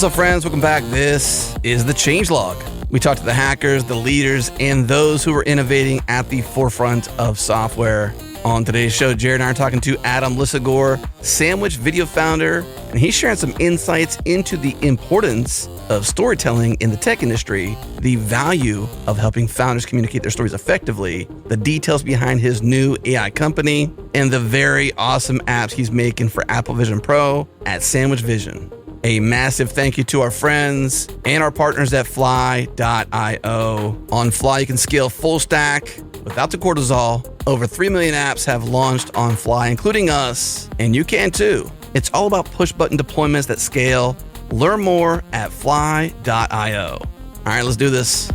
What's up, friends? Welcome back. This is the Changelog. We talk to the hackers, the leaders, and those who are innovating at the forefront of software. On today's show, Jared and I are talking to Adam Lisagor, Sandwich Video founder, and he's sharing some insights into the importance of storytelling in the tech industry, the value of helping founders communicate their stories effectively, the details behind his new AI company, and the very awesome apps he's making for Apple Vision Pro at Sandwich Vision. A massive thank you to our friends and our partners at Fly.io. On Fly, you can scale full stack without the cortisol. Over 3 million apps have launched on Fly, including us, and you can too. It's all about push-button deployments that scale. Learn more at Fly.io. All right, let's do this.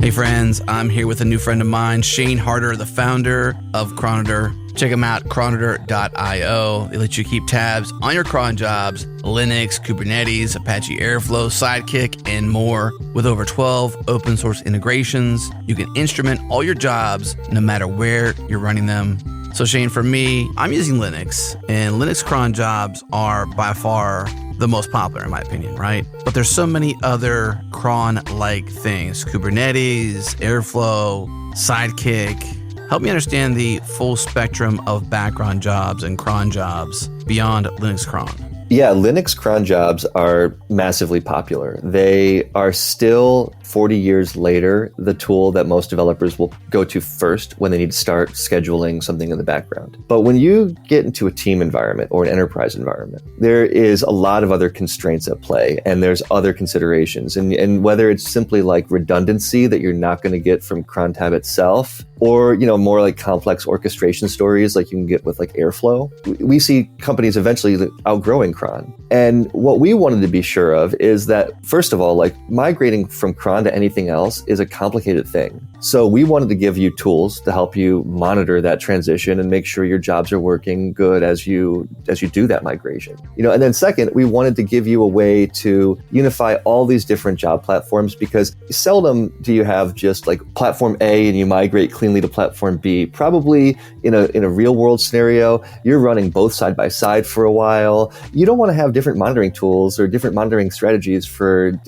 Hey friends, I'm here with a new friend of mine, Shane Harder, the founder of Chronoter. Check them out, chronoter.io. They let you keep tabs on your cron jobs, Linux, Kubernetes, Apache Airflow, Sidekick, and more. With over 12 open source integrations, you can instrument all your jobs no matter where you're running them. So Shane, for me, I'm using Linux, and Linux cron jobs are by far the most popular in my opinion, right? But there's so many other cron-like things, Kubernetes, Airflow, Sidekick. Help me understand the full spectrum of background jobs and cron jobs beyond Linux cron. Yeah, Linux cron jobs are massively popular. They are still 40 years later, the tool that most developers will go to first when they need to start scheduling something in the background. But when you get into a team environment or an enterprise environment, there is a lot of other constraints at play, and there's other considerations. And whether it's simply like redundancy that you're not going to get from crontab itself, or more like complex orchestration stories like you can get with like Airflow, we see companies eventually outgrowing cron. And what we wanted to be sure of is that, first of all, like migrating from cron to anything else is a complicated thing. So we wanted to give you tools to help you monitor that transition and make sure your jobs are working good as you do that migration. And then second, we wanted to give you a way to unify all these different job platforms, because seldom do you have just like platform A and you migrate cleanly to platform B. Probably in a real world scenario, you're running both side by side for a while. You don't want to have different monitoring tools or different monitoring strategies for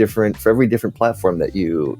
every different platform that you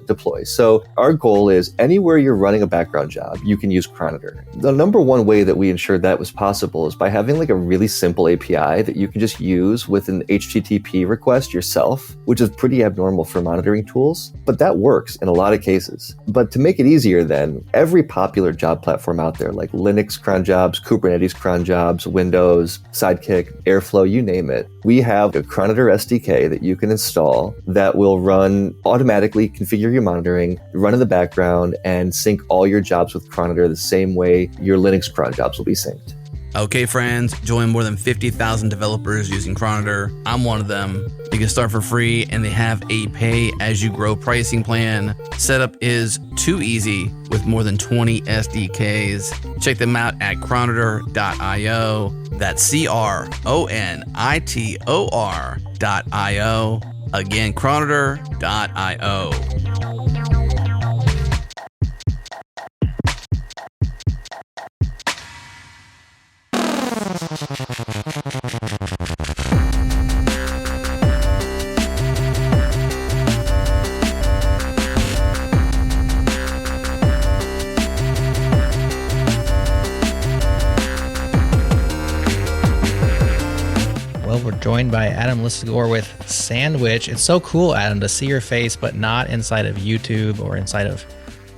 deploy. So our goal is anywhere you're running a background job, you can use Chronoter. The number one way that we ensured that was possible is by having like a really simple API that you can just use with an HTTP request yourself, which is pretty abnormal for monitoring tools, but that works in a lot of cases. But to make it easier then, every popular job platform out there, like Linux cron jobs, Kubernetes cron jobs, Windows, Sidekick, Airflow, you name it, we have a Chronoter SDK that you can install that will run automatically, configure your monitoring, run in the background, and sync all your jobs with Chronoter the same way your Linux cron jobs will be synced. Okay, friends, join more than 50,000 developers using Chronoter. I'm one of them. You can start for free, and they have a pay-as-you-grow pricing plan. Setup is too easy with more than 20 SDKs. Check them out at chronoter.io. That's CRONITOR.io. Again, chronoter.io. Well, we're joined by Adam Lisagor with Sandwich. It's so cool, Adam, to see your face, but not inside of YouTube or inside of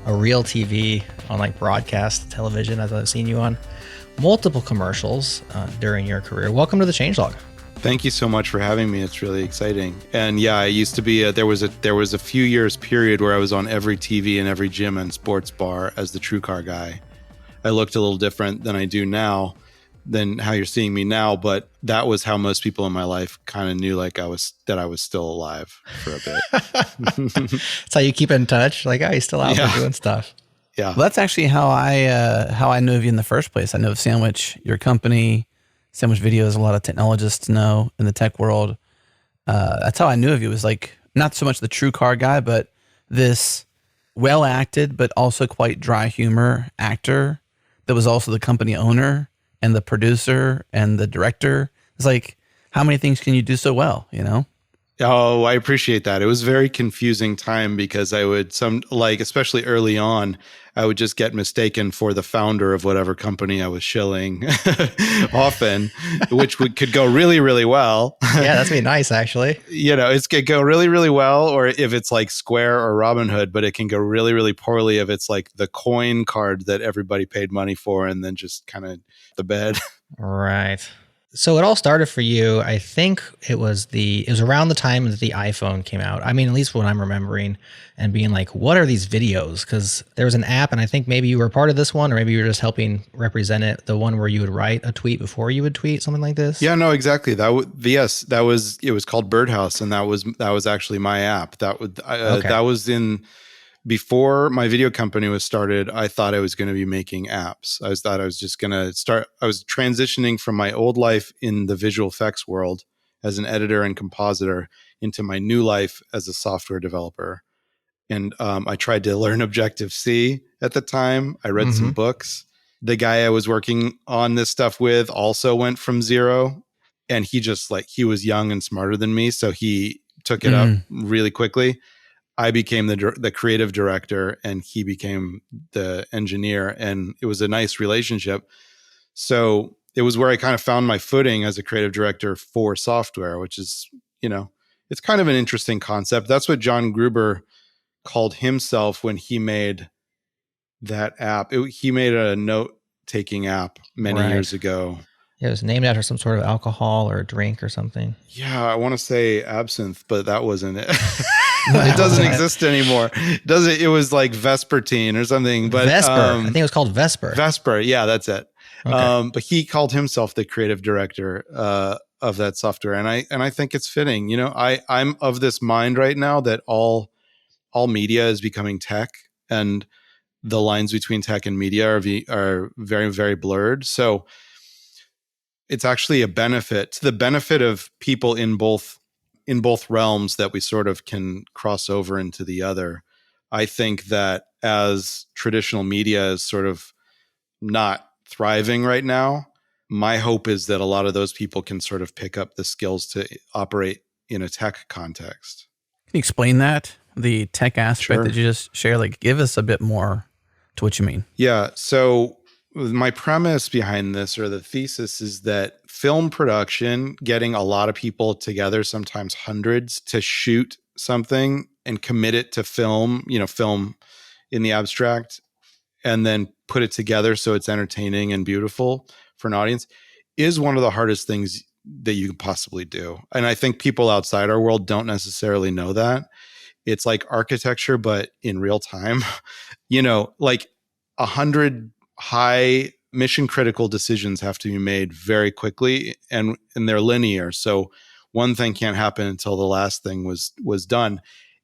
a real TV on like broadcast television, as I've seen you on multiple commercials during your career. Welcome to the Changelog. Thank you so much for having me. It's really exciting. And yeah, I used to be, there was a few years period where I was on every TV and every gym and sports bar as the TrueCar guy. I looked a little different than I do now, than how you're seeing me now, but that was how most people in my life kind of knew that I was still alive for a bit. That's how you keep in touch. Like, oh, he's still out there doing stuff. Yeah. Well, that's actually how I knew of you in the first place. I know of Sandwich, your company, Sandwich Video, is a lot of technologists know in the tech world. That's how I knew of you. It was like not so much the TrueCar guy, but this well acted, but also quite dry humor actor that was also the company owner and the producer and the director. It's like, how many things can you do so well, you know? Oh, I appreciate that. It was a very confusing time because I would especially early on, I would just get mistaken for the founder of whatever company I was shilling often, which could go really, really well. Yeah, that's be nice, actually. It could go really, really well, or if it's like Square or Robinhood, but it can go really, really poorly if it's like the coin card that everybody paid money for and then just kind of the bed. Right. So it all started for you. I think it was around the time that the iPhone came out. I mean, at least what I'm remembering, and being like, what are these videos? Because there was an app, and I think maybe you were part of this one, or maybe you were just helping represent it. The one where you would write a tweet before you would tweet, something like this. Yeah, no, exactly. It was called Birdhouse, and that was actually my app. That was in before my video company was started. I thought I was going to be making apps. I thought I was just going to start. I was transitioning from my old life in the visual effects world as an editor and compositor into my new life as a software developer. And I tried to learn Objective-C at the time. I read some books. The guy I was working on this stuff with also went from zero, and he was young and smarter than me, so he took it up really quickly. I became the creative director and he became the engineer, and it was a nice relationship. So it was where I kind of found my footing as a creative director for software, which is, it's kind of an interesting concept. That's what John Gruber called himself when he made that app. He made a note-taking app many years ago. It was named after some sort of alcohol or drink or something. Yeah, I want to say absinthe, but that wasn't it. It doesn't exist anymore. It was like Vespertine or something. But Vesper. I think it was called Vesper. Vesper. Yeah, that's it. Okay. But he called himself the creative director of that software, and I think it's fitting. I'm of this mind right now that all media is becoming tech, and the lines between tech and media are very, very blurred. So it's actually a benefit to the benefit of people in both realms that we sort of can cross over into the other. I think that as traditional media is sort of not thriving right now, my hope is that a lot of those people can sort of pick up the skills to operate in a tech context. Can you explain that? The tech aspect that you just shared, like give us a bit more to what you mean. Yeah. So my premise behind this, or the thesis, is that film production, getting a lot of people together, sometimes hundreds, to shoot something and commit it to film in the abstract, and then put it together so it's entertaining and beautiful for an audience, is one of the hardest things that you can possibly do. And I think people outside our world don't necessarily know that. It's like architecture, but in real time. Like 100 high mission critical decisions have to be made very quickly, and they're linear. So one thing can't happen until the last thing was done.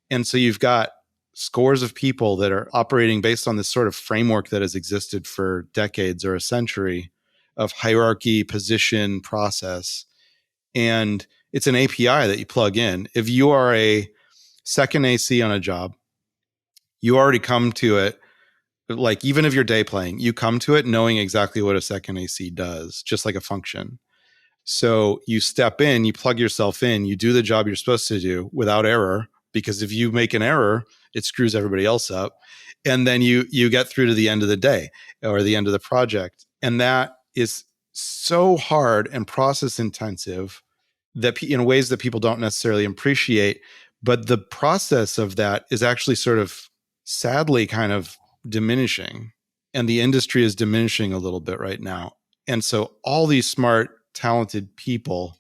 And so you've got scores of people that are operating based on this sort of framework that has existed for decades or a century of hierarchy, position, process. And it's an API that you plug in. If you are a second AC on a job, you already come to it, like even if you're day playing, you come to it knowing exactly what a second AC does, just like a function. So you step in, you plug yourself in, you do the job you're supposed to do without error, because if you make an error, it screws everybody else up. And then you get through to the end of the day or the end of the project. And that is so hard and process intensive that in ways that people don't necessarily appreciate. But the process of that is actually sort of sadly kind of diminishing, and the industry is diminishing a little bit right now. And so all these smart, talented people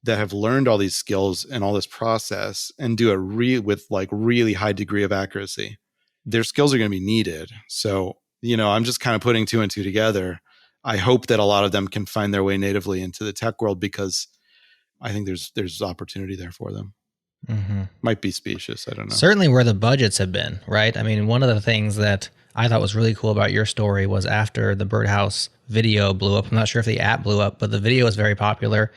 that have learned all these skills and all this process and do it with like really high degree of accuracy, their skills are going to be needed. So, I'm just kind of putting two and two together. I hope that a lot of them can find their way natively into the tech world, because I think there's opportunity there for them. Mm-hmm. Might be specious. I don't know. Certainly where the budgets have been, right? I mean, one of the things that I thought was really cool about your story was after the Birdhouse video blew up. I'm not sure if the app blew up, but the video was very popular.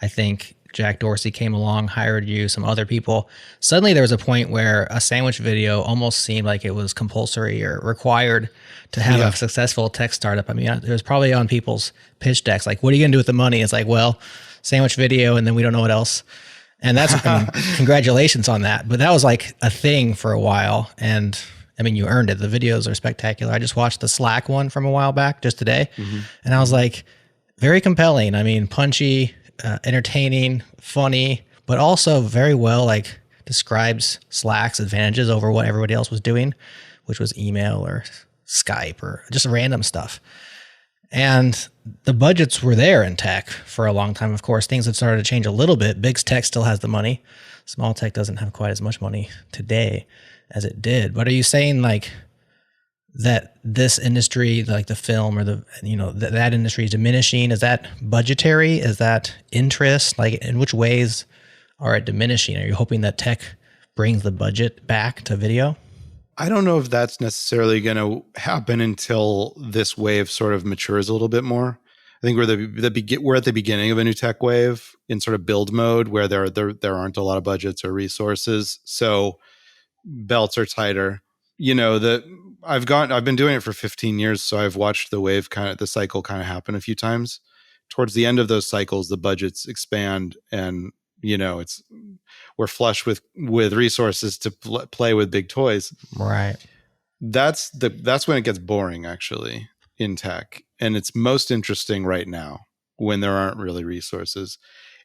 I think Jack Dorsey came along, hired you, some other people. Suddenly there was a point where a sandwich video almost seemed like it was compulsory or required to have a successful tech startup. I mean, it was probably on people's pitch decks. Like, what are you going to do with the money? It's like, well, sandwich video, and then we don't know what else. And that's, I mean, congratulations on that. But that was like a thing for a while. And I mean, you earned it. The videos are spectacular. I just watched the Slack one from a while back, just today. And I was like, very compelling. I mean, punchy, entertaining, funny, but also very well like describes Slack's advantages over what everybody else was doing, which was email or Skype or just random stuff. And the budgets were there in tech for a long time. Of course, things have started to change a little bit. Big tech still has the money. Small tech doesn't have quite as much money today as it did. But are you saying like that this industry, like the film or the, you know, that industry is diminishing? Is that budgetary? Is that interest? Like, in which ways are it diminishing? Are you hoping that tech brings the budget back to video? I don't know if that's necessarily going to happen until this wave sort of matures a little bit more. I think we're at the beginning of a new tech wave in sort of build mode where there aren't a lot of budgets or resources, so belts are tighter. You know, I've been doing it for 15 years, so I've watched the cycle kind of happen a few times. Towards the end of those cycles, the budgets expand, and you know, we're flush with resources to play with big toys. Right. That's when it gets boring, actually, in tech, and it's most interesting right now when there aren't really resources.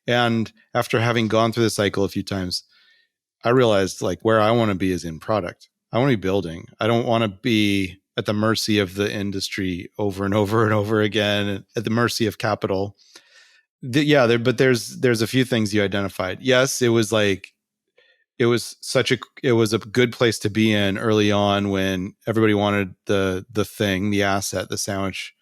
And after having gone through the cycle a few times, I realized like where I want to be is in product. I want to be building. I don't want to be at the mercy of the industry over and over and over again, at the mercy of capital. But there's a few things you identified. Yes, it was a good place to be in early on when everybody wanted the asset, the sandwich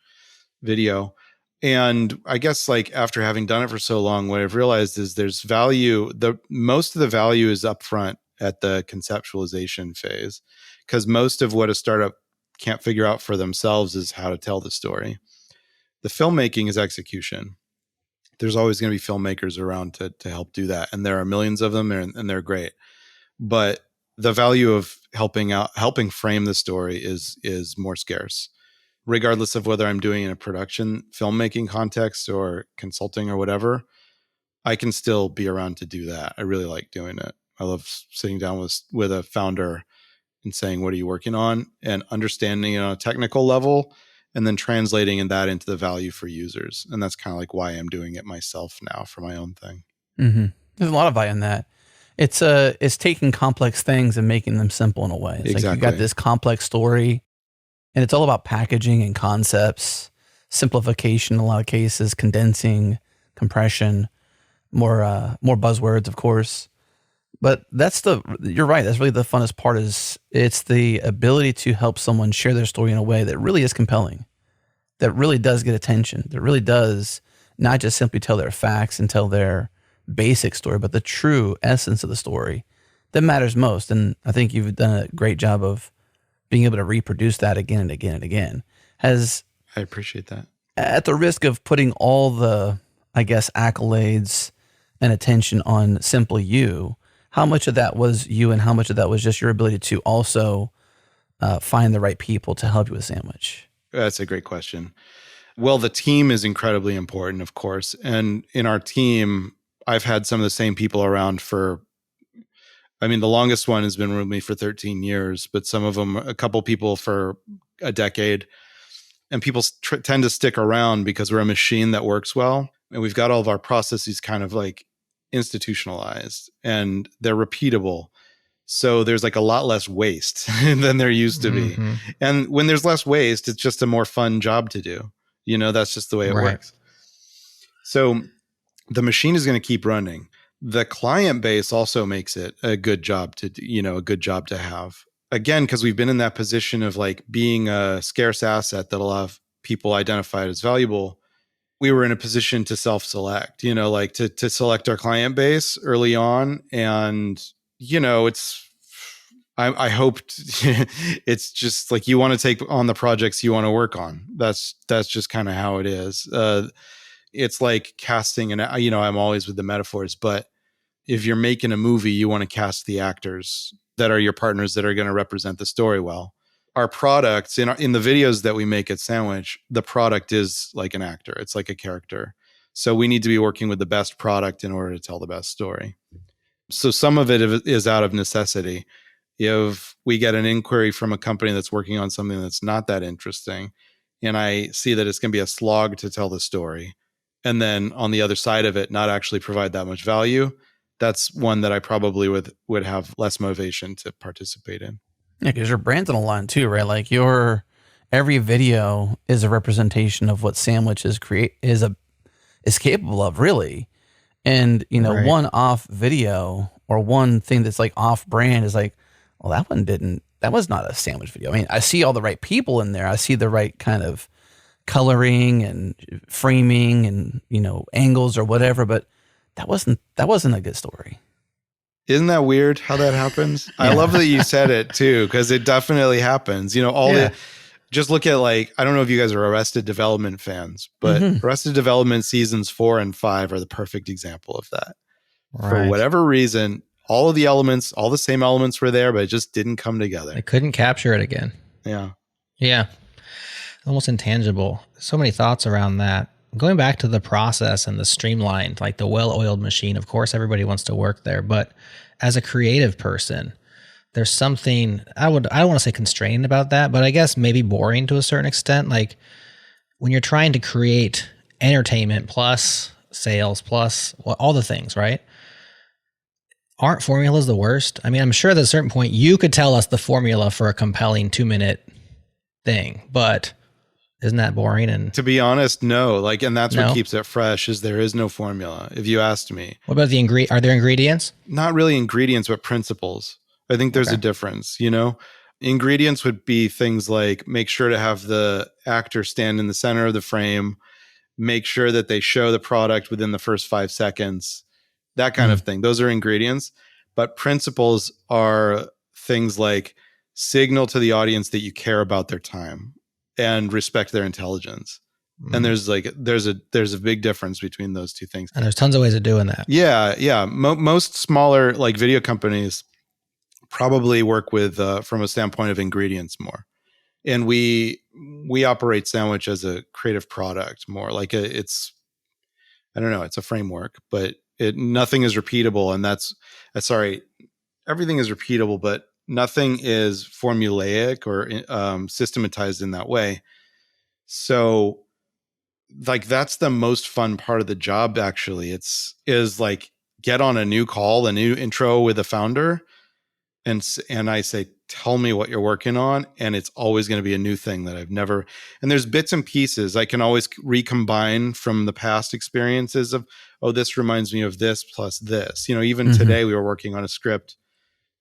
video. And I guess like after having done it for so long, what I've realized is there's value. Most of the value is upfront at the conceptualization phase, because most of what a startup can't figure out for themselves is how to tell the story. The filmmaking is execution. There's always going to be filmmakers around to help do that. And there are millions of them, and they're great. But the value of helping frame the story is more scarce. Regardless of whether I'm doing it in a production filmmaking context or consulting or whatever, I can still be around to do that. I really like doing it. I love sitting down with a founder and saying, what are you working on? And understanding it on a technical level, and then translating that into the value for users. And that's kind of like why I'm doing it myself now for my own thing. Mm-hmm. There's a lot of value in that. It's taking complex things and making them simple in a way. It's exactly. Like you got this complex story, and it's all about packaging and concepts, simplification in a lot of cases, condensing, compression, more buzzwords, of course. But you're right. That's really the funnest part, is it's the ability to help someone share their story in a way that really is compelling, that really does get attention, that really does not just simply tell their facts and tell their basic story, but the true essence of the story that matters most. And I think you've done a great job of being able to reproduce that again and again and again. I appreciate that. At the risk of putting all the, I guess, accolades and attention on simply you, how much of that was you and how much of that was just your ability to also find the right people to help you with Sandwich? That's a great question. Well, the team is incredibly important, of course. And in our team, I've had some of the same people around the longest one has been with me for 13 years, but some of them, a couple people for a decade. And people tend to stick around because we're a machine that works well. And we've got all of our processes kind of like institutionalized, and they're repeatable. So there's like a lot less waste than there used to be. Mm-hmm. And when there's less waste, it's just a more fun job to do. You know, that's just the way it works. So the machine is going to keep running. The client base also makes it a good job to have. Again, because we've been in that position of like being a scarce asset that a lot of people identified as valuable. We were in a position to self-select, like to select our client base early on. And, I hoped it's just like you want to take on the projects you want to work on. That's just kind of how it is. It's like casting I'm always with the metaphors, but if you're making a movie, you want to cast the actors that are your partners that are going to represent the story well. Our products in the videos that we make at Sandwich, the product is like an actor. It's like a character. So we need to be working with the best product in order to tell the best story. So some of it is out of necessity. If we get an inquiry from a company that's working on something that's not that interesting, and I see that it's going to be a slog to tell the story, and then on the other side of it, not actually provide that much value, that's one that I probably would have less motivation to participate in. Yeah, because your brand's on the line too, right? Like every video is a representation of what Sandwich is capable of, really. And Right. one off video or one thing that's like off brand is like, well, that was not a Sandwich video. I mean, I see all the right people in there. I see the right kind of coloring and framing and angles or whatever, but that wasn't a good story. Isn't that weird how that happens? I love that you said it too, because it definitely happens. Just look at I don't know if you guys are Arrested Development fans, but Arrested Development seasons 4 and 5 are the perfect example of that. Right. For whatever reason, all the same elements were there, but it just didn't come together. They couldn't capture it again. Yeah. Yeah. Almost intangible. So many thoughts around that. Going back to the process and the streamlined, like the well-oiled machine, of course, everybody wants to work there. But as a creative person, there's something, I don't want to say constrained about that, but I guess maybe boring to a certain extent. Like when you're trying to create entertainment plus sales plus all the things, right? Aren't formulas the worst? I mean, I'm sure at a certain point you could tell us the formula for a compelling 2-minute thing, but isn't that boring? And to be honest, no. And that's what keeps it fresh is there is no formula. If you asked me, what about are there ingredients? Not really ingredients, but principles. I think there's a difference. Ingredients would be things like make sure to have the actor stand in the center of the frame, make sure that they show the product within the first 5 seconds, that kind of thing. Those are ingredients. But principles are things like signal to the audience that you care about their time and respect their intelligence. And there's a big difference between those two things. And there's tons of ways of doing that. Yeah. Most smaller video companies probably work with from a standpoint of ingredients more. And we operate Sandwich as a creative product more it's a framework, but nothing is repeatable. And everything is repeatable, but nothing is formulaic or systematized in that way. So that's the most fun part of the job, actually. Is get on a new call, a new intro with a founder, and I say, tell me what you're working on. And it's always going to be a new thing that I've never, and there's bits and pieces I can always recombine from the past experiences of, this reminds me of this plus this. Even today we were working on a script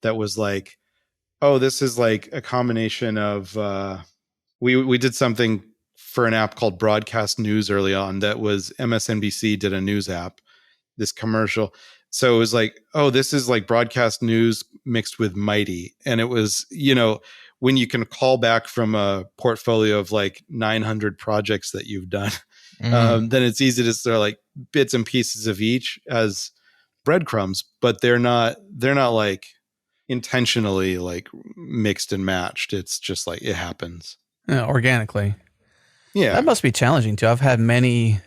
that was this is a combination of, we did something for an app called Broadcast News early on that was MSNBC did a news app, this commercial. So it was this is broadcast news mixed with Mighty. And it was, when you can call back from a portfolio of 900 projects that you've done, then it's easy to start bits and pieces of each as breadcrumbs, but they're not intentionally mixed and matched. It's just it happens. Yeah, organically. Yeah. That must be challenging too. I've had many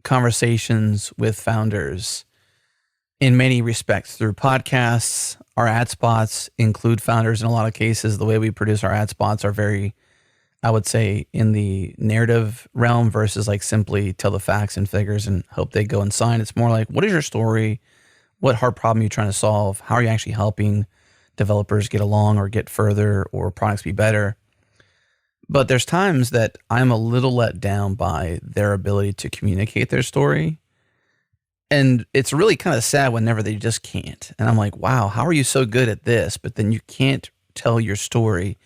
conversations with founders in many respects through podcasts. Our ad spots include founders in a lot of cases. The way we produce our ad spots are very, I would say, in the narrative realm versus simply tell the facts and figures and hope they go and sign. It's more what is your story? What hard problem are you trying to solve? How are you actually helping developers get along or get further or products be better? But there's times that I'm a little let down by their ability to communicate their story. And it's really kind of sad whenever they just can't. And I'm like, wow, how are you so good at this? But then you can't tell your story,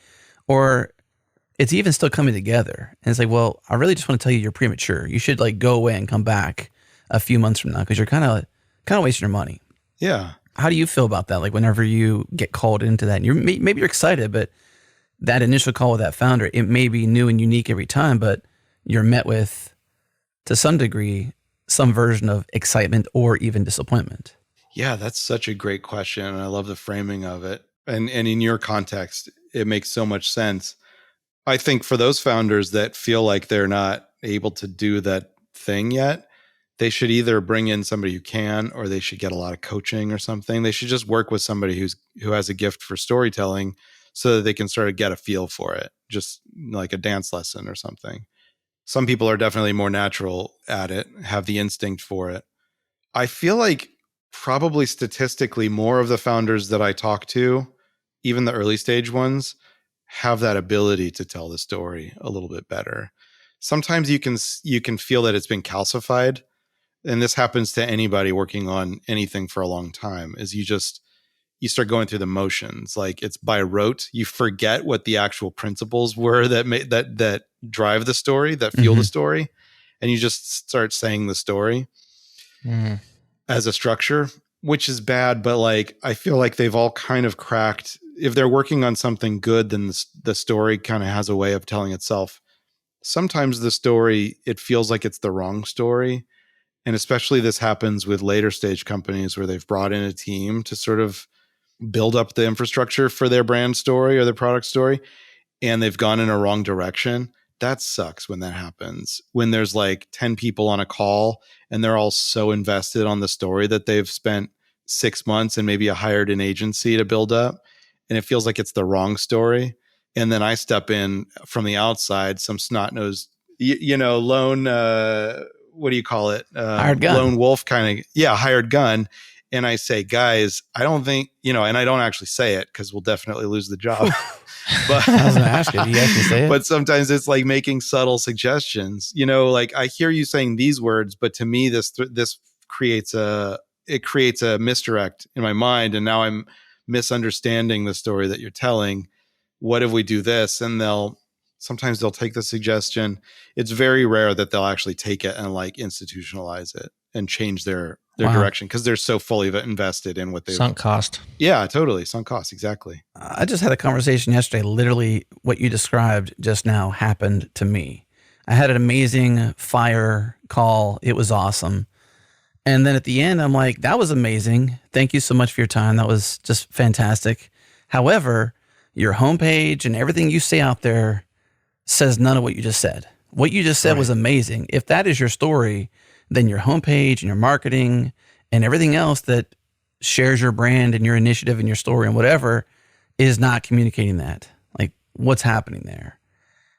or it's even still coming together. And it's well, I really just want to tell you you're premature. You should go away and come back a few months from now because you're kind of wasting your money. Yeah. How do you feel about that? Whenever you get called into that, and maybe you're excited, but that initial call with that founder, it may be new and unique every time, but you're met with, to some degree, some version of excitement or even disappointment? Yeah, that's such a great question. And I love the framing of it. And in your context, it makes so much sense. I think for those founders that feel like they're not able to do that thing yet, they should either bring in somebody who can, or they should get a lot of coaching or something. They should just work with somebody who has a gift for storytelling so that they can sort of get a feel for it, just like a dance lesson or something. Some people are definitely more natural at it, have the instinct for it. I feel like probably statistically more of the founders that I talk to, even the early stage ones, have that ability to tell the story a little bit better. Sometimes you can feel that it's been calcified, and this happens to anybody working on anything for a long time. Is you start going through the motions, like it's by rote. You forget what the actual principles were that drive the story, that fuel the story, and you just start saying the story as a structure, which is bad. But like, I feel like they've all kind of cracked. If they're working on something good, then the story kind of has a way of telling itself. Sometimes the story, it feels like it's the wrong story. And especially this happens with later stage companies where they've brought in a team to sort of build up the infrastructure for their brand story or their product story, and they've gone in a wrong direction. That sucks when that happens. When there's like 10 people on a call and they're all so invested on the story that they've spent 6 months and maybe hired an agency to build up, and it feels like it's the wrong story. And then I step in from the outside, some snot-nosed, lone, what do you call it? Hired gun. Lone wolf kind of, hired gun. And I say, guys, I don't think, and I don't actually say it because we'll definitely lose the job. But I was going to ask you, do you actually say it? But sometimes it's like making subtle suggestions, like I hear you saying these words, but to me, this creates a misdirect in my mind. And now I'm misunderstanding the story that you're telling. What if we do this? And sometimes they'll take the suggestion. It's very rare that they'll actually take it and like institutionalize it and change their direction, because they're so fully invested in what they've sunk cost. Yeah, totally. Sunk cost. Exactly. I just had a conversation yesterday. Literally what you described just now happened to me. I had an amazing fire call. It was awesome. And then at the end, I'm like, that was amazing. Thank you so much for your time. That was just fantastic. However, your homepage and everything you say out there says none of what you just said. What you just said was amazing. If that is your story, then your homepage and your marketing and everything else that shares your brand and your initiative and your story and whatever is not communicating that. Like, what's happening there?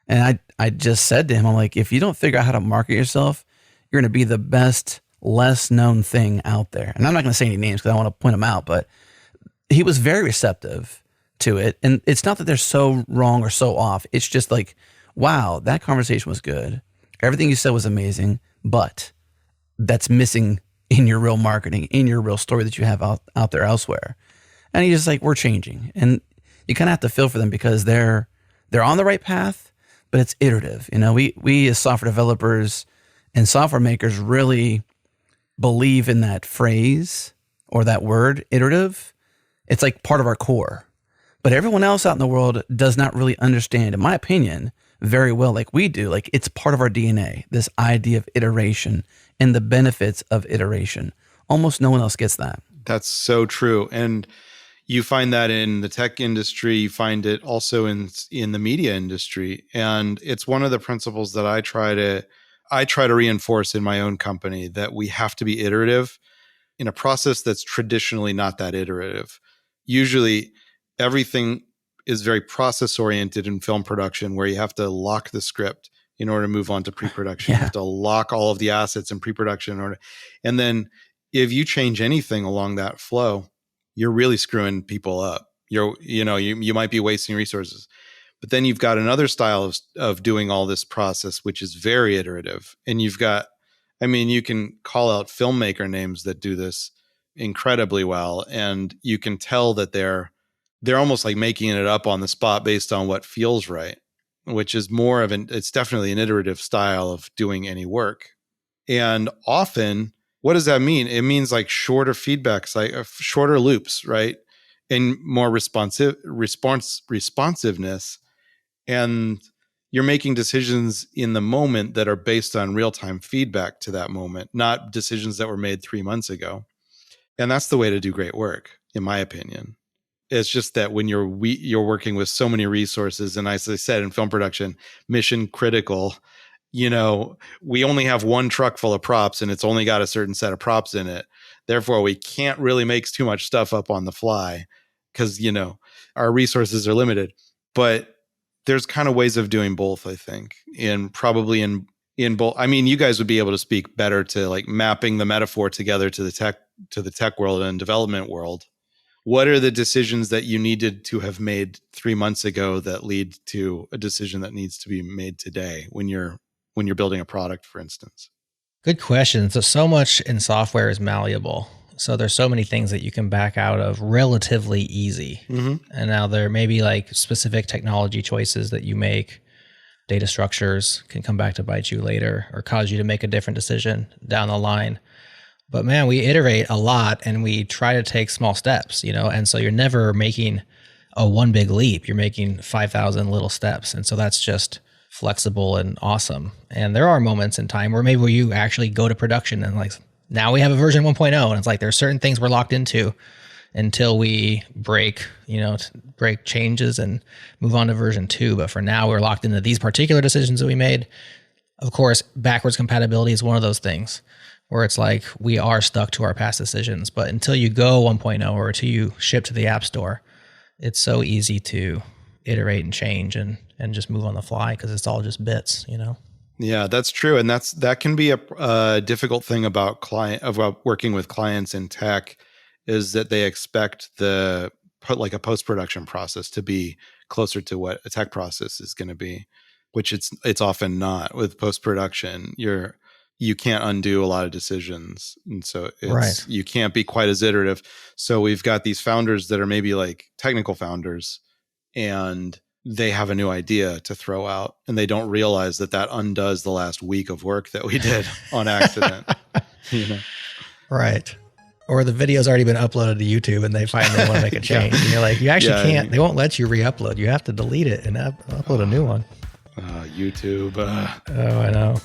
And I just said to him, I'm like, if you don't figure out how to market yourself, you're going to be the best, less known thing out there. And I'm not going to say any names because I don't want to point them out, but he was very receptive to it. And it's not that they're so wrong or so off. It's just like, wow, that conversation was good. Everything you said was amazing, but that's missing in your real marketing, in your real story that you have out there elsewhere. And he's just like, we're changing. And you kind of have to feel for them because they're on the right path, but it's iterative. We as software developers and software makers really believe in that phrase or that word, iterative. It's like part of our core. But everyone else out in the world does not really understand, in my opinion, very well like we do. Like, it's part of our DNA, this idea of iteration and the benefits of iteration. Almost no one else gets that. That's so true. And you find that in the tech industry, you find it also in the media industry. And it's one of the principles that I try to reinforce in my own company, that we have to be iterative in a process that's traditionally not that iterative. Usually everything is very process oriented in film production, where you have to lock the script in order to move on to pre-production. You have to lock all of the assets in pre-production and then if you change anything along that flow, you're really screwing people up. You might be wasting resources. But then you've got another style of doing all this process, which is very iterative. And you can call out filmmaker names that do this incredibly well, and you can tell that they're almost like making it up on the spot based on what feels right, which is it's definitely an iterative style of doing any work. And often, what does that mean? It means like shorter feedbacks, like shorter loops, right? And more responsiveness. And you're making decisions in the moment that are based on real-time feedback to that moment, not decisions that were made 3 months ago. And that's the way to do great work, in my opinion. It's just that when you're working with so many resources, and as I said, in film production, mission critical, we only have one truck full of props and it's only got a certain set of props in it. Therefore, we can't really make too much stuff up on the fly because, our resources are limited. But there's kind of ways of doing both, I think, and probably in both. I mean, you guys would be able to speak better to like mapping the metaphor together to the tech world and development world. What are the decisions that you needed to have made 3 months ago that lead to a decision that needs to be made today when you're building a product, for instance? Good question. So much in software is malleable. So there's so many things that you can back out of relatively easy. Mm-hmm. And now there may be like specific technology choices that you make. Data structures can come back to bite you later or cause you to make a different decision down the line. But man, we iterate a lot and we try to take small steps, and so you're never making a one big leap. You're making 5,000 little steps. And so that's just flexible and awesome. And there are moments in time where maybe you actually go to production and like, now we have a version 1.0 and it's like there's certain things we're locked into until we break changes and move on to version 2. But for now, we're locked into these particular decisions that we made. Of course, backwards compatibility is one of those things where it's like we are stuck to our past decisions. But until you go 1.0 or until you ship to the App Store, it's so easy to iterate and change and just move on the fly because it's all just bits, Yeah, that's true. And that can be a difficult thing about working with clients in tech is that they expect a post-production process to be closer to what a tech process is going to be, which it's often not. With post-production, you can't undo a lot of decisions. And so you can't be quite as iterative. So we've got these founders that are maybe like technical founders and they have a new idea to throw out and they don't realize that undoes the last week of work that we did on accident. Right. Or the video's already been uploaded to YouTube and they finally want to make a change. And you're like, you actually can't, they won't let you re-upload. You have to delete it and upload a new one. YouTube. Oh, I know.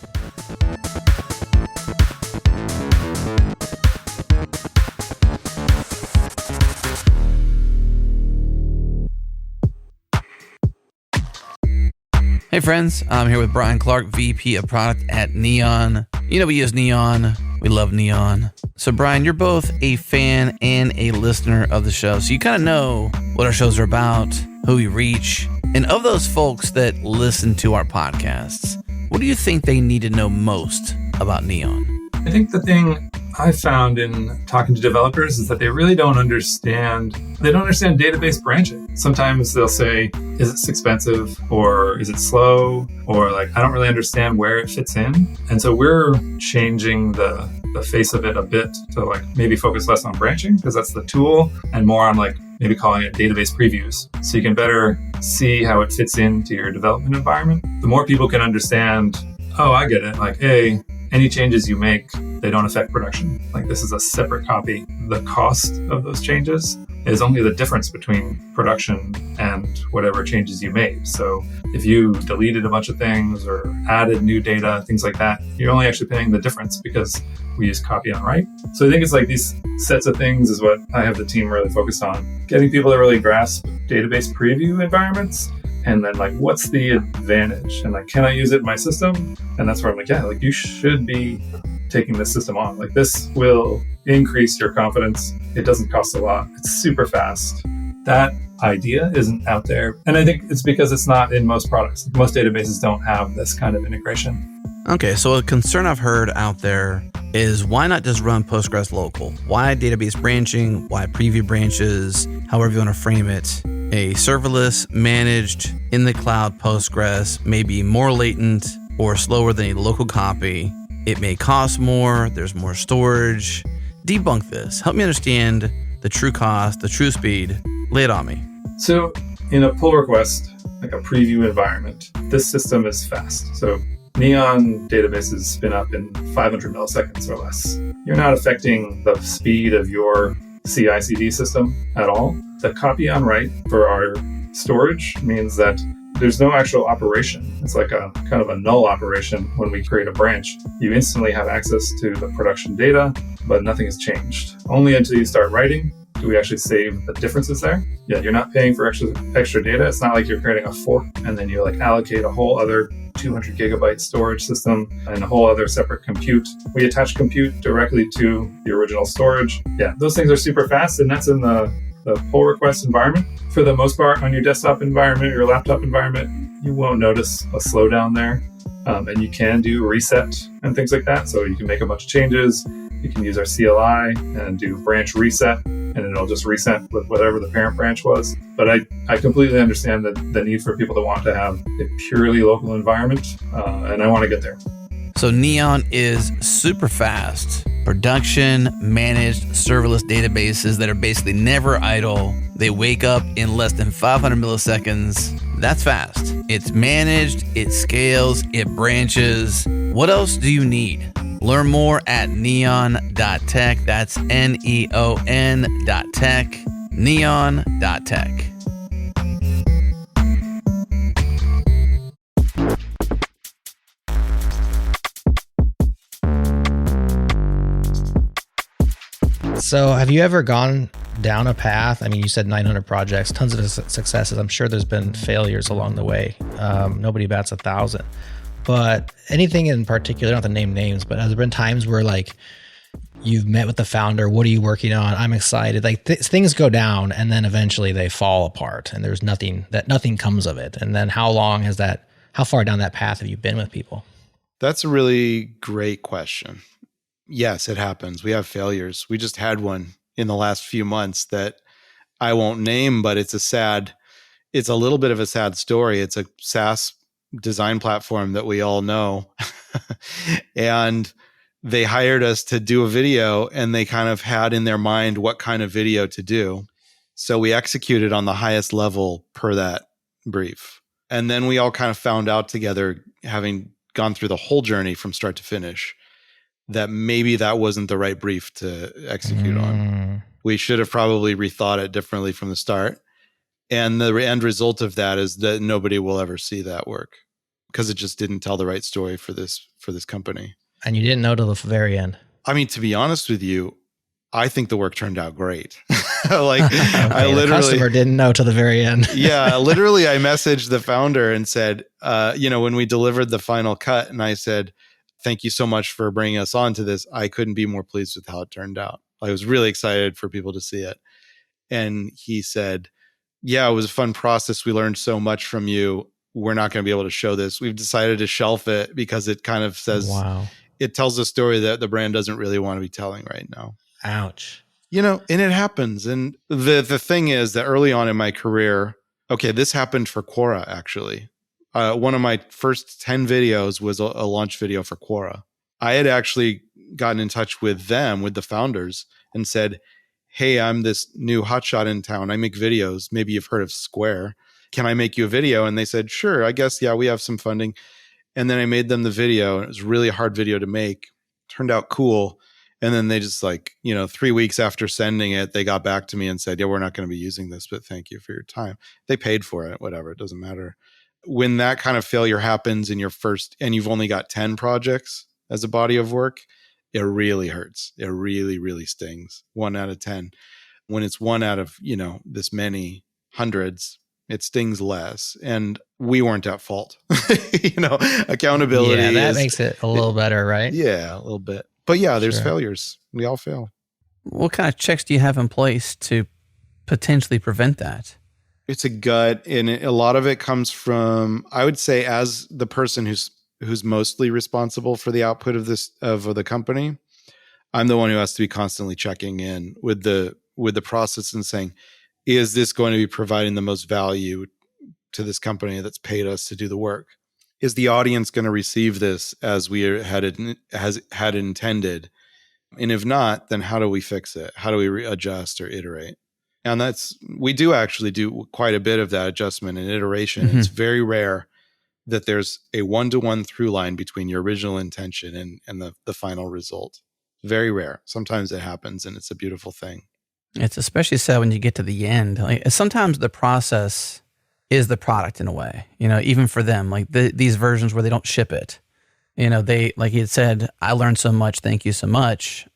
Hey friends, I'm here with Brian Clark, VP of Product at Neon. We use Neon. We love Neon. So Brian, you're both a fan and a listener of the show. So you kind of know what our shows are about, who we reach. And of those folks that listen to our podcasts, what do you think they need to know most about Neon? I think the thing I found in talking to developers is that they really don't understand database branching. Sometimes they'll say, is it expensive or is it slow? Or like, I don't really understand where it fits in. And so we're changing the face of it a bit to like maybe focus less on branching because that's the tool and more on like maybe calling it database previews. So you can better see how it fits into your development environment. The more people can understand, oh, I get it. Like, hey, any changes you make, they don't affect production. Like this is a separate copy. The cost of those changes is only the difference between production and whatever changes you made. So if you deleted a bunch of things or added new data, things like that, you're only actually paying the difference because we use copy on write. So I think it's like these sets of things is what I have the team really focused on. Getting people to really grasp database preview environments. And then like, what's the advantage? And like, can I use it in my system? And that's where I'm like, yeah, like you should be taking this system on. Like this will increase your confidence. It doesn't cost a lot. It's super fast. That idea isn't out there. And I think it's because it's not in most products. Most databases don't have this kind of integration. Okay, so a concern I've heard out there is why not just run Postgres local? Why database branching? Why preview branches? However you want to frame it. A serverless, managed, in the cloud Postgres may be more latent or slower than a local copy. It may cost more. There's more storage. Debunk this. Help me understand the true cost, the true speed. Lay it on me. So in a pull request, like a preview environment, this system is fast. So Neon databases spin up in 500 milliseconds or less. You're not affecting the speed of your CI/CD system at all. The copy on write for our storage means that there's no actual operation. It's like a kind of a null operation when we create a branch. You instantly have access to the production data, but nothing has changed. Only until you start writing do we actually save the differences there. Yeah, you're not paying for extra data. It's not like you're creating a fork and then you like allocate a whole other 200 gigabyte storage system and a whole other separate compute. We attach compute directly to the original storage. Yeah, those things are super fast, and that's in the pull request environment. For the most part, on your desktop environment, your laptop environment, you won't notice a slowdown there. And you can do reset and things like that. So you can make a bunch of changes. You can use our CLI and do branch reset, and it'll just reset with whatever the parent branch was. But I completely understand the need for people to want to have a purely local environment, and I want to get there. So Neon is super fast, production managed serverless databases that are basically never idle. They wake up in less than 500 milliseconds. That's fast. It's managed, it scales, it branches. What else do you need? Learn more at neon.tech. That's neon.tech. Neon.tech. So have you ever gone down a path? I mean, you said 900 projects, tons of successes. I'm sure there's been failures along the way. Nobody bats 1,000. But anything in particular, not to name names, but has there been times where like you've met with the founder? What are you working on? I'm excited. Like things go down and then eventually they fall apart and there's nothing comes of it. And then how far down that path have you been with people? That's a really great question. Yes, it happens. We have failures. We just had one in the last few months that I won't name, but it's a little bit of a sad story. It's a SaaS design platform that we all know. And they hired us to do a video, and they kind of had in their mind what kind of video to do. So we executed on the highest level per that brief. And then we all kind of found out together, having gone through the whole journey from start to finish, that maybe that wasn't the right brief to execute on. We should have probably rethought it differently from the start. And the end result of that is that nobody will ever see that work because it just didn't tell the right story for this company. And you didn't know till the very end. I mean, to be honest with you, I think the work turned out great. Like okay, I literally, the customer didn't know till the very end. Yeah, literally I messaged the founder and said, when we delivered the final cut, and I said, thank you so much for bringing us on to this. I couldn't be more pleased with how it turned out. I was really excited for people to see it. And he said, yeah, it was a fun process. We learned so much from you. We're not going to be able to show this. We've decided to shelf it because it kind of says, wow, it tells a story that the brand doesn't really want to be telling right now. Ouch. And it happens. And the thing is that early on in my career, okay, this happened for Quora, actually. One of my first 10 videos was a launch video for Quora. I had actually gotten in touch with them, with the founders, and said, hey, I'm this new hotshot in town. I make videos. Maybe you've heard of Square. Can I make you a video? And they said, sure, I guess, yeah, we have some funding. And then I made them the video. And it was a really hard video to make. Turned out cool. And then they just 3 weeks after sending it, they got back to me and said, yeah, we're not going to be using this, but thank you for your time. They paid for it, whatever, it doesn't matter. When that kind of failure happens in your first, and you've only got 10 projects as a body of work, it really hurts. It really, really stings. 1 out of 10. When it's 1 out of, this many hundreds, it stings less. And we weren't at fault. Accountability. Yeah, that makes it a little better, right? Yeah, a little bit. But yeah, there's failures. We all fail. What kind of checks do you have in place to potentially prevent that? It's a gut, and a lot of it comes from, I would say, as the person who's mostly responsible for the output of the company, I'm the one who has to be constantly checking in with the process and saying, is this going to be providing the most value to this company that's paid us to do the work? Is the audience going to receive this as we had intended? And if not, then how do we fix it? How do we adjust or iterate? And we do actually do quite a bit of that adjustment and iteration. Mm-hmm. It's very rare that there's a one-to-one through line between your original intention and the final result. Very rare. Sometimes it happens, and it's a beautiful thing. It's especially sad when you get to the end. Like sometimes the process is the product in a way, even for them, like these versions where they don't ship it, they, like he had said, I learned so much. Thank you so much.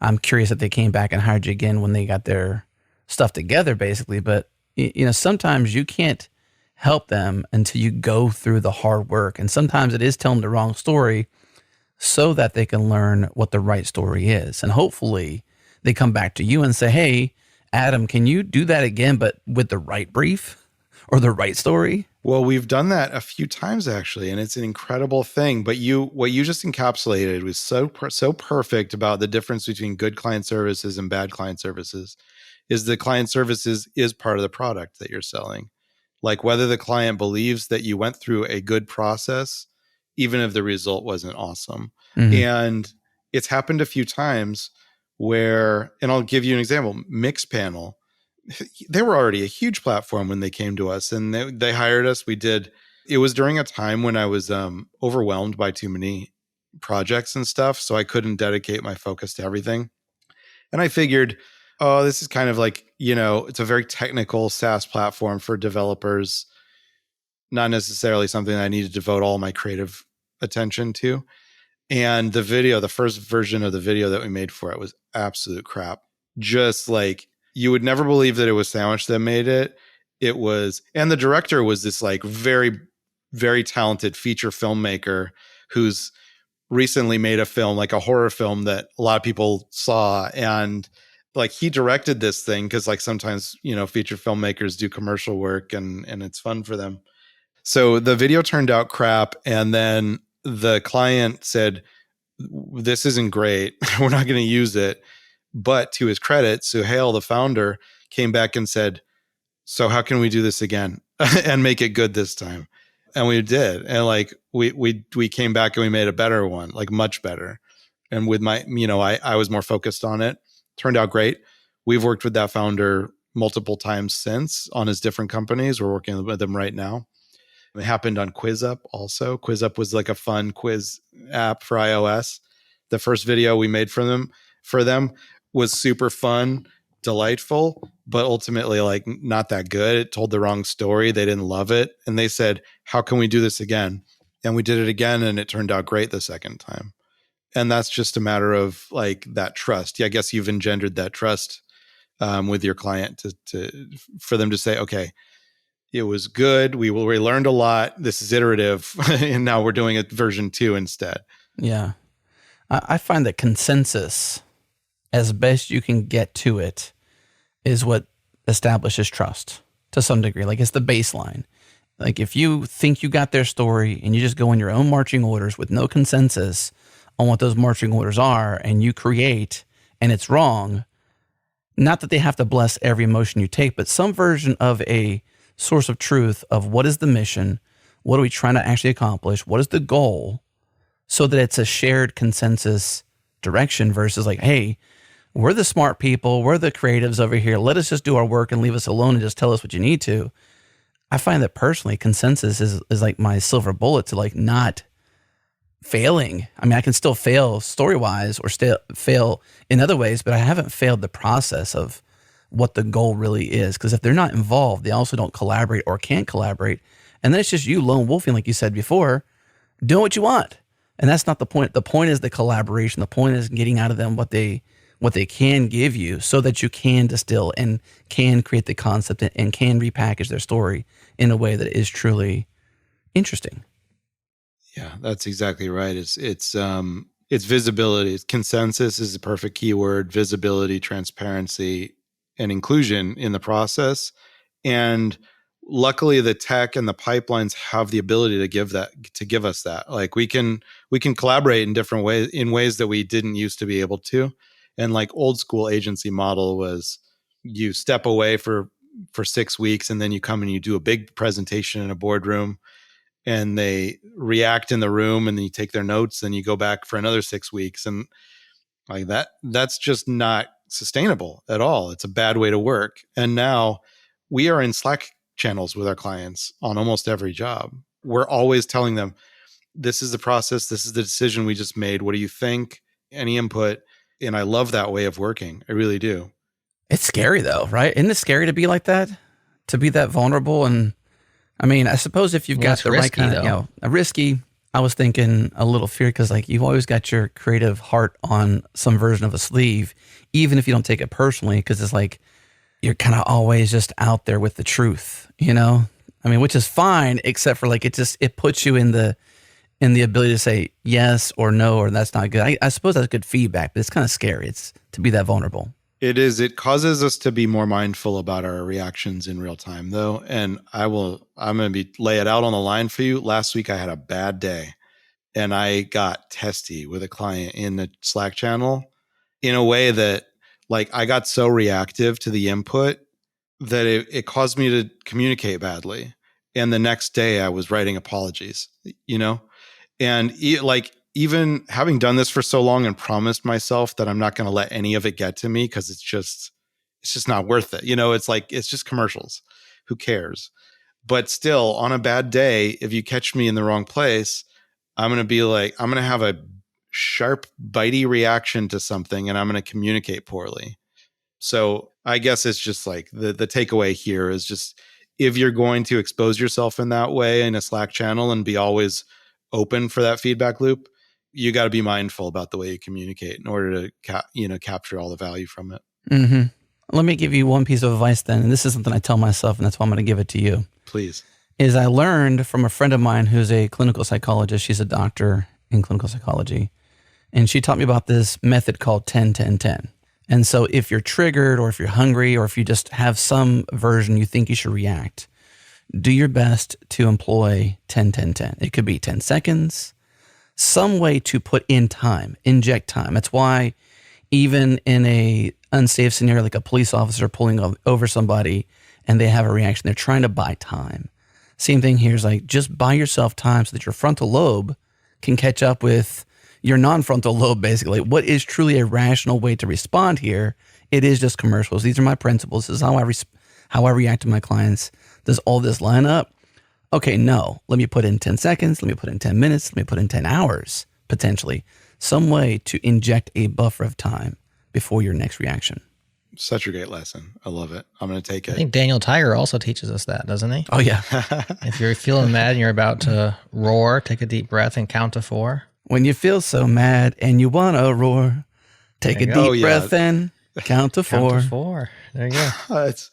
I'm curious that they came back and hired you again when they got their stuff together, basically. But, sometimes you can't help them until you go through the hard work. And sometimes it is telling the wrong story so that they can learn what the right story is. And hopefully they come back to you and say, hey, Adam, can you do that again, but with the right brief or the right story? Well, we've done that a few times actually, and it's an incredible thing. But what you just encapsulated was so perfect about the difference between good client services and bad client services. Is the client services is part of the product that you're selling. Like whether the client believes that you went through a good process, even if the result wasn't awesome. Mm-hmm. And it's happened a few times where, and I'll give you an example, Mixpanel. They were already a huge platform when they came to us, and they hired us. It was during a time when I was overwhelmed by too many projects and stuff, so I couldn't dedicate my focus to everything. And I figured, oh, this is kind of like, it's a very technical SaaS platform for developers, not necessarily something that I need to devote all my creative attention to. And the first version of the video that we made for it was absolute crap. Just like, you would never believe that it was Sandwich that made it. It was, and the director was this like very, very talented feature filmmaker who's recently made a film, like a horror film that a lot of people saw. And like he directed this thing because like sometimes, feature filmmakers do commercial work and it's fun for them. So the video turned out crap. And then the client said, this isn't great. We're not going to use it. But to his credit, Suhail, the founder, came back and said, so how can we do this again and make it good this time? And we did. And like, we came back and we made a better one, like much better. And with my, I was more focused on it. Turned out great. We've worked with that founder multiple times since on his different companies. We're working with them right now. It happened on QuizUp also. QuizUp was like a fun quiz app for iOS. The first video we made for them was super fun, delightful, but ultimately like not that good. It told the wrong story. They didn't love it. And they said, how can we do this again? And we did it again, and it turned out great the second time. And that's just a matter of like that trust. Yeah, I guess you've engendered that trust with your client for them to say, okay, it was good. We learned a lot. This is iterative. And now we're doing it version 2 instead. Yeah. I find that consensus, as best you can get to it, is what establishes trust to some degree. Like it's the baseline. Like if you think you got their story and you just go in your own marching orders with no consensus on what those marching orders are, and you create and it's wrong, not that they have to bless every emotion you take, but some version of a source of truth of what is the mission, what are we trying to actually accomplish, what is the goal, so that it's a shared consensus direction versus like, hey, we're the smart people, we're the creatives over here, let us just do our work and leave us alone and just tell us what you need to. I find that personally consensus is like my silver bullet to like not failing. I mean, I can still fail story-wise or still fail in other ways, but I haven't failed the process of what the goal really is. Because if they're not involved, they also don't collaborate or can't collaborate. And then it's just you lone wolfing, like you said before, doing what you want. And that's not the point. The point is the collaboration. The point is getting out of them what they can give you so that you can distill and can create the concept and can repackage their story in a way that is truly interesting. Yeah, that's exactly right. It's visibility. Consensus is the perfect keyword. Visibility, transparency, and inclusion in the process. And luckily the tech and the pipelines have the ability to give us that. Like we can collaborate in different ways, in ways that we didn't used to be able to. And like old school agency model was you step away for 6 weeks and then you come and you do a big presentation in a boardroom and they react in the room and then you take their notes and you go back for another 6 weeks. And like that's just not sustainable at all. It's a bad way to work. And now we are in Slack channels with our clients on almost every job. We're always telling them, this is the process. This is the decision we just made. What do you think? Any input? And I love that way of working. I really do. It's scary though, right? Isn't it scary to be like that? To be that vulnerable and I mean, I suppose if you've Well, got that's the right risky, kind of, though. a risky, I was thinking a little fear because like you've always got your creative heart on some version of a sleeve, even if you don't take it personally, because it's like you're kind of always just out there with the truth, you know? I mean, which is fine, except for like it puts you in the ability to say yes or no, or that's not good. I suppose that's good feedback, but it's kind of scary. It's to be that vulnerable. It is. It causes us to be more mindful about our reactions in real time, though. And I'm going to lay it out on the line for you. Last week, I had a bad day and I got testy with a client in the Slack channel in a way that like I got so reactive to the input that it caused me to communicate badly. And the next day I was writing apologies, you know, and even having done this for so long and promised myself that I'm not going to let any of it get to me because it's just not worth it. You know, it's like, it's just commercials. Who cares? But still, on a bad day, if you catch me in the wrong place, I'm going to have a sharp, bitey reaction to something and I'm going to communicate poorly. So I guess it's just like the takeaway here is just if you're going to expose yourself in that way in a Slack channel and be always open for that feedback loop, you got to be mindful about the way you communicate in order to capture all the value from it. Mm-hmm. Let me give you one piece of advice then, and this is something I tell myself, and that's why I'm going to give it to you. Please. Is I learned from a friend of mine who's a clinical psychologist. She's a doctor in clinical psychology, and she taught me about this method called 10-10-10. And so if you're triggered or if you're hungry or if you just have some version you think you should react, do your best to employ 10-10-10. It could be 10 seconds, some way to put in time, inject time. That's why even in a unsafe scenario like a police officer pulling over somebody and they have a reaction, they're trying to buy time. Same thing here is like just buy yourself time so that your frontal lobe can catch up with your non-frontal lobe, basically. What is truly a rational way to respond here? It is just commercials. These are my principles. This is how I react to my clients. Does all this line up? Okay, no. Let me put in 10 seconds. Let me put in 10 minutes. Let me put in 10 hours, potentially. Some way to inject a buffer of time before your next reaction. Such a great lesson. I love it. I'm going to take it. I think Daniel Tiger also teaches us that, doesn't he? Oh, yeah. If you're feeling mad and you're about to roar, take a deep breath and count to 4. When you feel so mad and you want to roar, take a deep breath in, count to 4. Count to 4. There you go. It's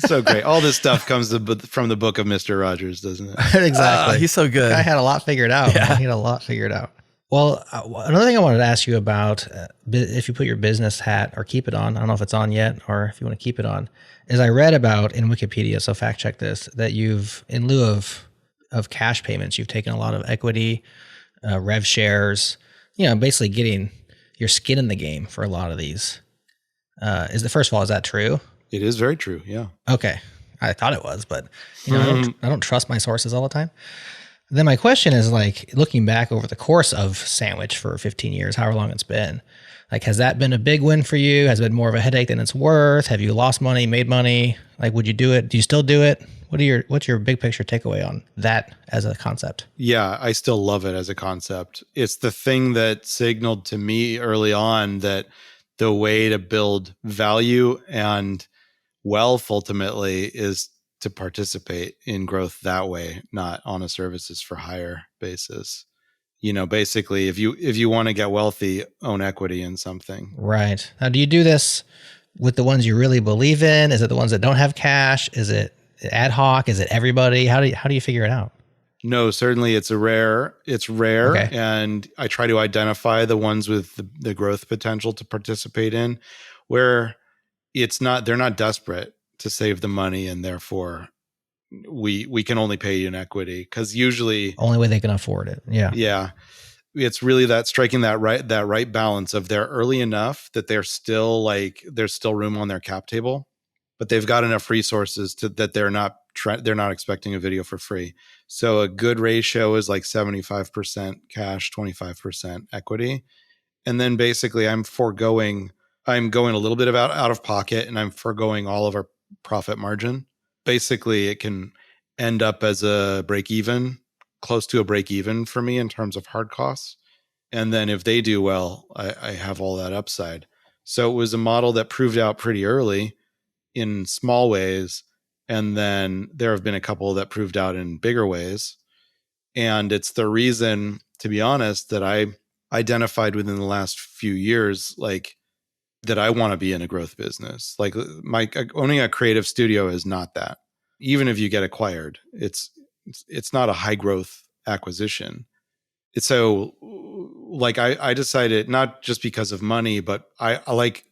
so great. All this stuff comes from the book of Mr. Rogers, doesn't it? Exactly. He's so good. I had a lot figured out. Yeah. He had a lot figured out. Well, another thing I wanted to ask you about, if you put your business hat or keep it on, I don't know if it's on yet or if you want to keep it on, is I read about in Wikipedia, so fact check this, that you've, in lieu of cash payments, you've taken a lot of equity, rev shares, basically getting your skin in the game for a lot of these. First of all, is that true? It is very true. Yeah. Okay. I thought it was, but I don't trust my sources all the time. Then my question is like, looking back over the course of Sandwich for 15 years, however long it's been, like, has that been a big win for you? Has it been more of a headache than it's worth? Have you lost money, made money? Like, would you do it? Do you still do it? What's your big picture takeaway on that as a concept? Yeah, I still love it as a concept. It's the thing that signaled to me early on that the way to build value and wealth ultimately is to participate in growth that way, not on a services for hire basis. Basically, if you want to get wealthy, own equity in something. Right. Now, do you do this with the ones you really believe in? Is it the ones that don't have cash? Is it ad hoc? Is it everybody? How do you figure it out? No, certainly it's rare. Okay. And I try to identify the ones with the growth potential to participate in, where they're not desperate to save the money, and therefore we can only pay you in equity, because usually only way they can afford it. Yeah. It's really that striking that right balance of they're early enough that there's still room on their cap table, but they've got enough resources that they're not expecting a video for free. So a good ratio is like 75% cash, 25% equity. And then basically I'm going a little bit out of pocket, and I'm foregoing all of our profit margin. Basically, it can end up as a break even, close to a break even for me in terms of hard costs. And then if they do well, I have all that upside. So it was a model that proved out pretty early in small ways. And then there have been a couple that proved out in bigger ways. And it's the reason, to be honest, that I identified within the last few years, like that I want to be in a growth business. Like owning a creative studio is not that. Even if you get acquired, it's not a high growth acquisition. So like I decided, not just because of money, but I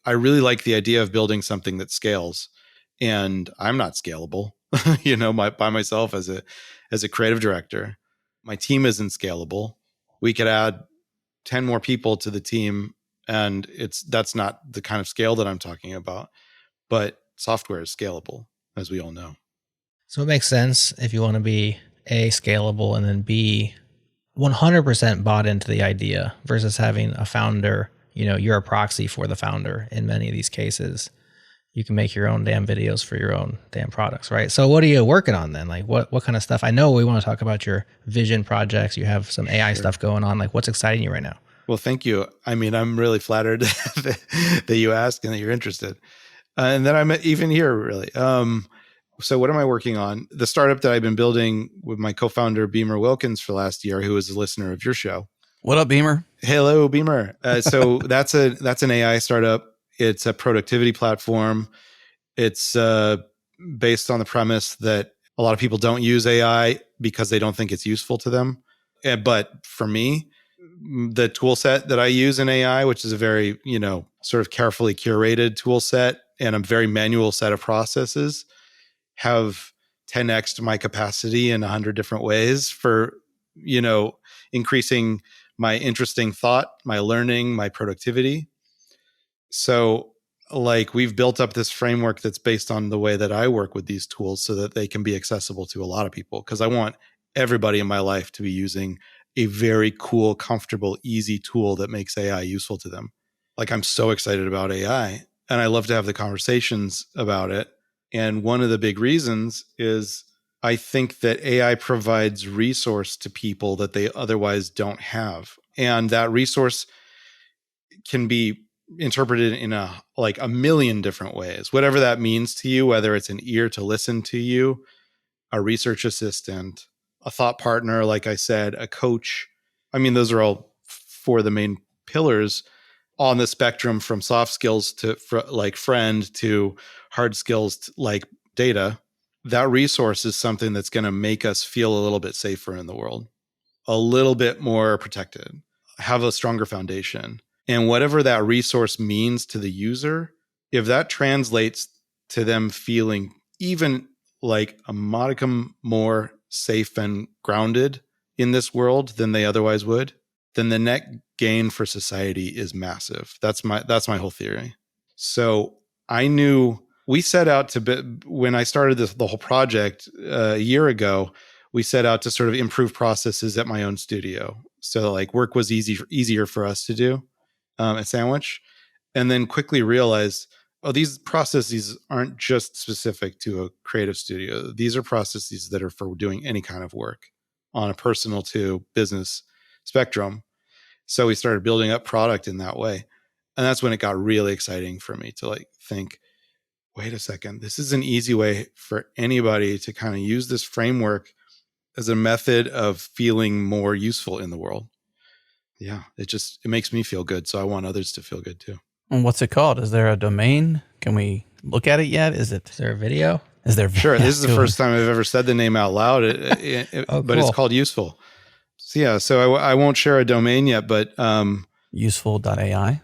really like the idea of building something that scales. And I'm not scalable, by myself as a creative director. My team isn't scalable. We could add 10 more people to the team, and that's not the kind of scale that I'm talking about. But software is scalable, as we all know. So it makes sense if you want to be A, scalable, and then B, 100% bought into the idea versus having a founder. You're a proxy for the founder in many of these cases. You can make your own damn videos for your own damn products, right? So what are you working on then? Like what kind of stuff? I know we want to talk about your vision projects. You have some AI stuff going on. Like what's exciting you right now? Well, thank you. I mean, I'm really flattered that you asked and that you're interested. And that I'm even here, really. So what am I working on? The startup that I've been building with my co-founder, Beamer Wilkins, for last year, who is a listener of your show. What up, Beamer? Hello, Beamer. So that's an AI startup. It's a productivity platform. It's based on the premise that a lot of people don't use AI because they don't think it's useful to them. But for me, the tool set that I use in AI, which is a very, sort of carefully curated tool set and a very manual set of processes, have 10x'd my capacity in 100 different ways for, increasing my interesting thought, my learning, my productivity. So like we've built up this framework that's based on the way that I work with these tools so that they can be accessible to a lot of people. Because I want everybody in my life to be using a very cool, comfortable, easy tool that makes AI useful to them. Like I'm so excited about AI and I love to have the conversations about it. And one of the big reasons is I think that AI provides resource to people that they otherwise don't have. And that resource can be interpreted in a million different ways, whatever that means to you, whether it's an ear to listen to you, a research assistant, a thought partner, like I said, a coach. I mean, those are all four of the main pillars on the spectrum from soft skills to like friend to hard skills like data. That resource is something that's going to make us feel a little bit safer in the world, a little bit more protected, have a stronger foundation. And whatever that resource means to the user, if that translates to them feeling even like a modicum more safe and grounded in this world than they otherwise would, then the net gain for society is massive. That's my whole theory. So I knew we set out to when I started the whole project a year ago, we set out to sort of improve processes at my own studio. So like work was easier for us to do at Sandwich, and then quickly realized, these processes aren't just specific to a creative studio. These are processes that are for doing any kind of work on a personal to business spectrum. So we started building up product in that way. And that's when it got really exciting for me to like think, wait a second, this is an easy way for anybody to kind of use this framework as a method of feeling more useful in the world. Yeah, it makes me feel good. So I want others to feel good too. And what's it called? Is there a domain? Can we look at it yet? Is there a video? Is there? Sure. Yeah, this is the first time I've ever said the name out loud, Oh, but it's called Useful. So yeah, so I won't share a domain yet, but useful.ai.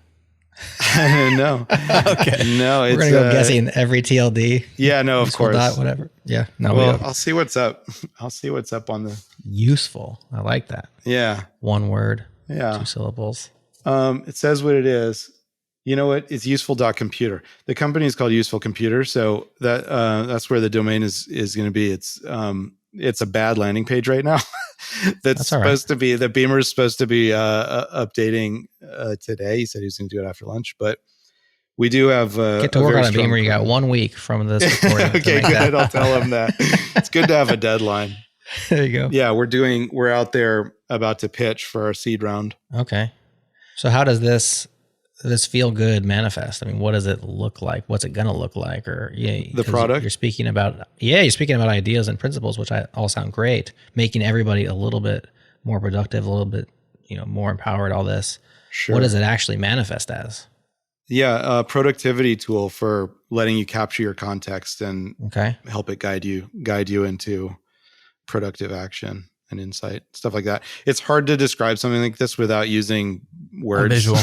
No. Okay. No, we're gonna go guessing every TLD. Yeah, no, of course. Whatever. Yeah. No. Well, I'll see what's up. I'll see what's up on the useful. I like that. Yeah. One word. Yeah. 2 syllables. It says what it is. You know what? It's useful.computer. The company is called Useful Computer, so that's where the domain is going to be. It's a bad landing page right now. that's supposed to be, the Beamer is supposed to be updating today. He said he was going to do it after lunch, but we do have get to work on a Beamer. You got 1 week from this recording. Okay, good. I'll tell him that. It's good to have a deadline. There you go. Yeah, we're out there about to pitch for our seed round. Okay. So how does this this feel good manifest? I mean, what does it look like? What's it going to look like? Or The product? You're speaking about ideas and principles, which all sound great, making everybody a little bit more productive, a little bit, more empowered, all this. Sure. What does it actually manifest as? Yeah, a productivity tool for letting you capture your context and help it guide you into productive action and insight, stuff like that. It's hard to describe something like this without using words. A visual.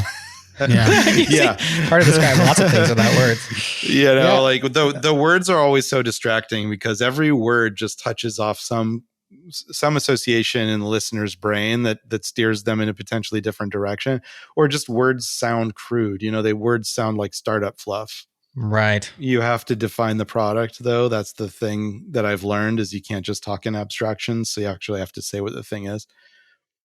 Yeah. Hard to describe lots of things without words. Like the words are always so distracting because every word just touches off some association in the listener's brain that steers them in a potentially different direction, or just words sound crude. Words sound like startup fluff. Right. You have to define the product, though. That's the thing that I've learned is you can't just talk in abstractions. So you actually have to say what the thing is.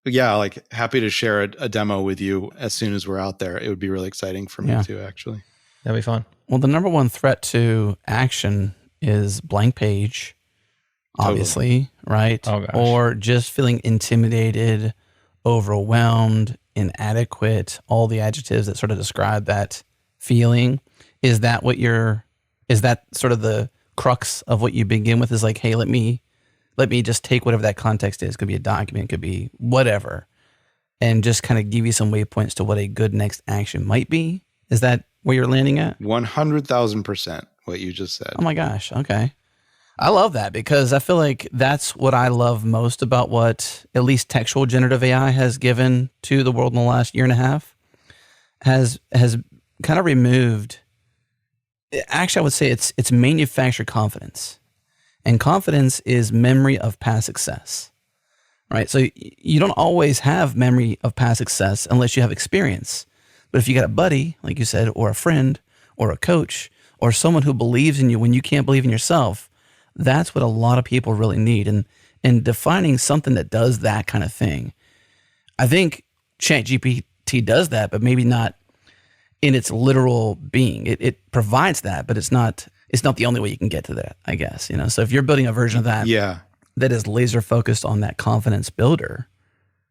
But yeah, like happy to share a demo with you as soon as we're out there. It would be really exciting for me too, actually. That'd be fun. Well, the number one threat to action is blank page, obviously, right? Oh, gosh. Or just feeling intimidated, overwhelmed, inadequate, all the adjectives that sort of describe that feeling. Is that sort of the crux of what you begin with is like, hey, let me just take whatever that context is. Could be a document, could be whatever, and just kind of give you some waypoints to what a good next action might be. Is that where you're landing at? 100,000% what you just said. Oh my gosh. Okay. I love that because I feel like that's what I love most about what at least textual generative AI has given to the world in the last year and a half has kind of removed. Actually, I would say it's manufactured confidence. And confidence is memory of past success, right? So you don't always have memory of past success unless you have experience. But if you got a buddy, like you said, or a friend, or a coach, or someone who believes in you when you can't believe in yourself, that's what a lot of people really need. And defining something that does that kind of thing, I think ChatGPT does that, but maybe not in its literal being. It provides that, but it's not the only way you can get to that, I guess. So if you're building a version of that that is laser focused on that confidence builder,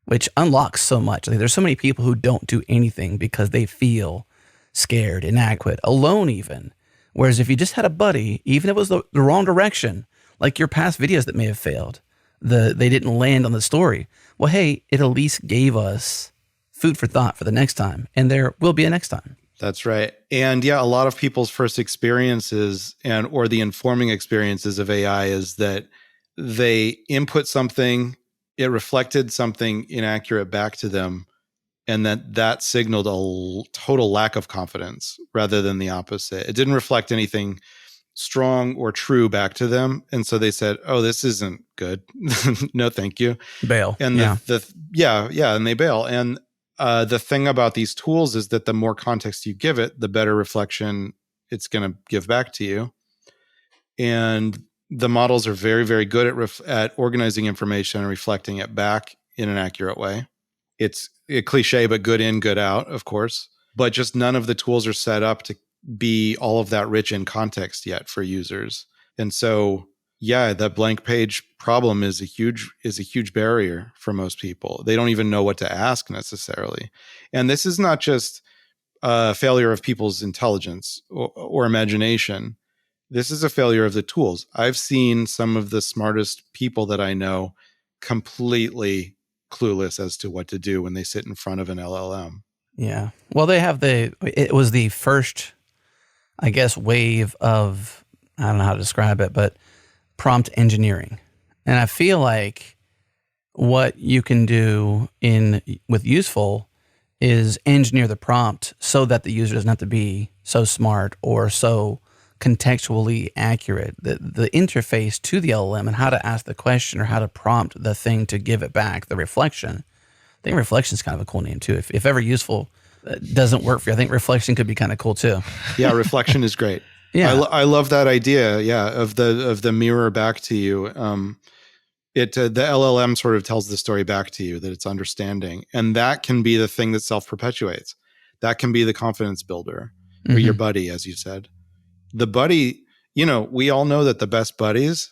which unlocks so much. Like, there's so many people who don't do anything because they feel scared, inadequate, alone even. Whereas if you just had a buddy, even if it was the wrong direction, like your past videos that may have failed, they didn't land on the story. Well, hey, it at least gave us food for thought for the next time, and there will be a next time. That's right. And a lot of people's first experiences or the informing experiences of AI is that they input something, it reflected something inaccurate back to them, and that signaled a total lack of confidence rather than the opposite. It didn't reflect anything strong or true back to them. And so they said, oh, this isn't good. No, thank you. Bail. And and they bail. And the thing about these tools is that the more context you give it, the better reflection it's going to give back to you. And the models are very, very good at organizing information and reflecting it back in an accurate way. It's a cliche, but good in, good out, of course. But just none of the tools are set up to be all of that rich in context yet for users. And so, that blank page problem is a huge barrier for most people. They don't even know what to ask necessarily. And this is not just a failure of people's intelligence or imagination. This is a failure of the tools. I've seen some of the smartest people that I know completely clueless as to what to do when they sit in front of an LLM. Yeah. Well, it was the first, I guess, wave of, I don't know how to describe it, but prompt engineering. And I feel like what you can do with useful is engineer the prompt so that the user doesn't have to be so smart or so contextually accurate. The interface to the LLM and how to ask the question or how to prompt the thing to give it back, the reflection. I think reflection is kind of a cool name too. If ever useful doesn't work for you, I think reflection could be kind of cool too. Yeah, reflection is great. Yeah, I love that idea. Yeah, of the mirror back to you. The LLM sort of tells the story back to you that it's understanding, and that can be the thing that self-perpetuates. That can be the confidence builder, or your buddy, as you said. The buddy, we all know that the best buddies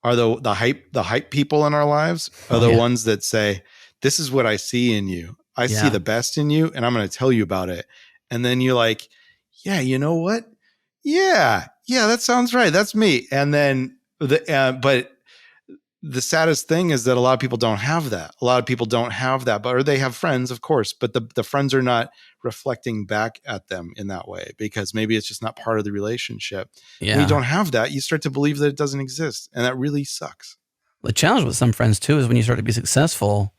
are the hype people in our lives are the ones that say, "This is what I see in you. I see the best in you, and I'm going to tell you about it." And then you're like, yeah, you know what? Yeah, that sounds right. That's me. And then but the saddest thing is that a lot of people don't have that. A lot of people don't have that, or they have friends, of course, but the friends are not reflecting back at them in that way because maybe it's just not part of the relationship. Yeah. When you don't have that, you start to believe that it doesn't exist. And that really sucks. The challenge with some friends too is when you start to be successful,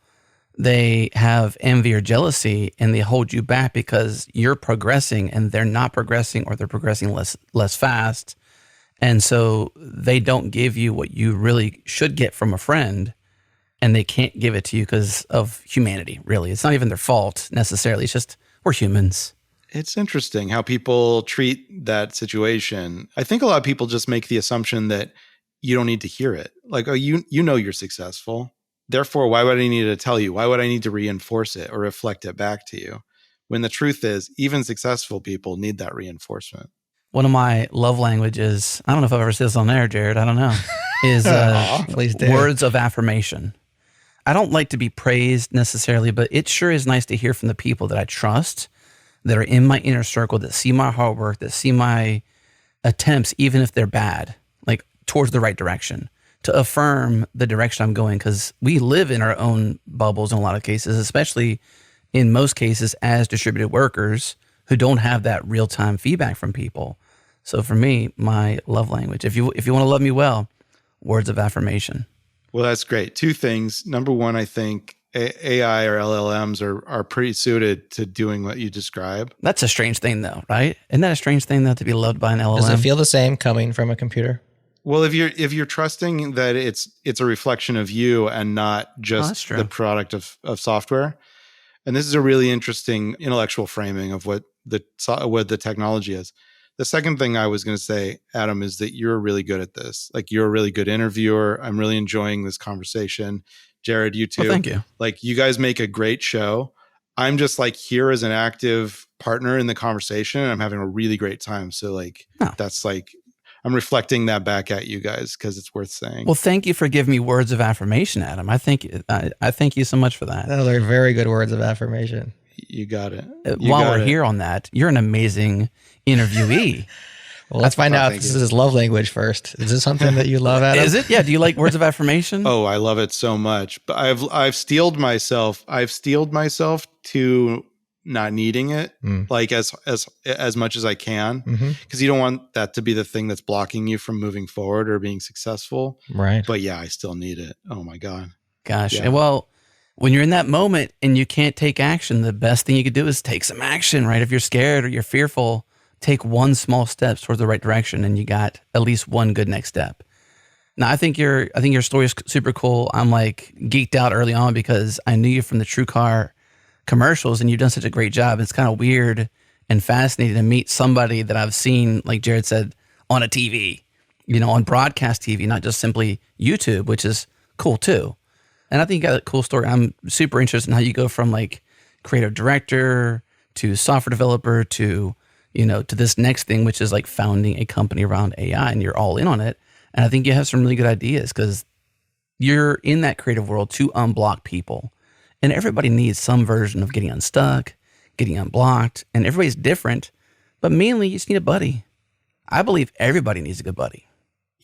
they have envy or jealousy and they hold you back because you're progressing and they're not progressing, or they're progressing less fast. And so they don't give you what you really should get from a friend, and they can't give it to you because of humanity, really. It's not even their fault necessarily. It's just we're humans. It's interesting how people treat that situation. I think a lot of people just make the assumption that you don't need to hear it. Like, oh, you know you're successful. Therefore, why would I need to tell you? Why would I need to reinforce it or reflect it back to you? When the truth is, even successful people need that reinforcement. One of my love languages, I don't know if I've ever said this on air, Jared, I don't know, is Please do. words of affirmation. I don't like to be praised necessarily, but it sure is nice to hear from the people that I trust, that are in my inner circle, that see my hard work, that see my attempts, even if they're bad, like towards the right direction, to affirm the direction I'm going. Because we live in our own bubbles in a lot of cases, especially in most cases as distributed workers who don't have that real-time feedback from people. So for me, my love language, if you want to love me well, words of affirmation. Well, that's great. Two things. Number one, I think AI or LLMs are pretty suited to doing what you describe. That's a strange thing though, right? Isn't that a strange thing though, to be loved by an LLM? Does it feel the same coming from a computer? Well, if you're trusting that it's a reflection of you and not just the product of software, and this is a really interesting intellectual framing of what the technology is. The second thing I was going to say, Adam, is that you're really good at this. Like, you're a really good interviewer. I'm really enjoying this conversation. Jared, you too. Well, thank you. Like, you guys make a great show. I'm just like here as an active partner in the conversation, and I'm having a really great time. So like, that's like, I'm reflecting that back at you guys because it's worth saying. Well, thank you for giving me words of affirmation, Adam. I thank you so much for that. Those are very good words of affirmation. You got it. While we're here on that, you're an amazing interviewee. Well, let's find out if this is love language first. Is this something that you love, Adam? Is it? Yeah. Do you like words of affirmation? Oh, I love it so much. But I've steeled myself to not needing it like as much as I can, because you don't want that to be the thing that's blocking you from moving forward or being successful. Right. But yeah, I still need it. Oh my God. Gosh. Yeah. And well, when you're in that moment and you can't take action, the best thing you could do is take some action, right? If you're scared or you're fearful, take one small step towards the right direction, and you got at least one good next step. Now, I think your story is super cool. I'm like geeked out early on because I knew you from the TrueCar commercials, and you've done such a great job. It's kind of weird and fascinating to meet somebody that I've seen, like Jared said, on a TV, on broadcast TV, not just simply YouTube, which is cool too. And I think you got a cool story. I'm super interested in how you go from like creative director to software developer to, to this next thing, which is like founding a company around AI, and you're all in on it. And I think you have some really good ideas because you're in that creative world to unblock people. And everybody needs some version of getting unstuck, getting unblocked, and everybody's different. But mainly, you just need a buddy. I believe everybody needs a good buddy.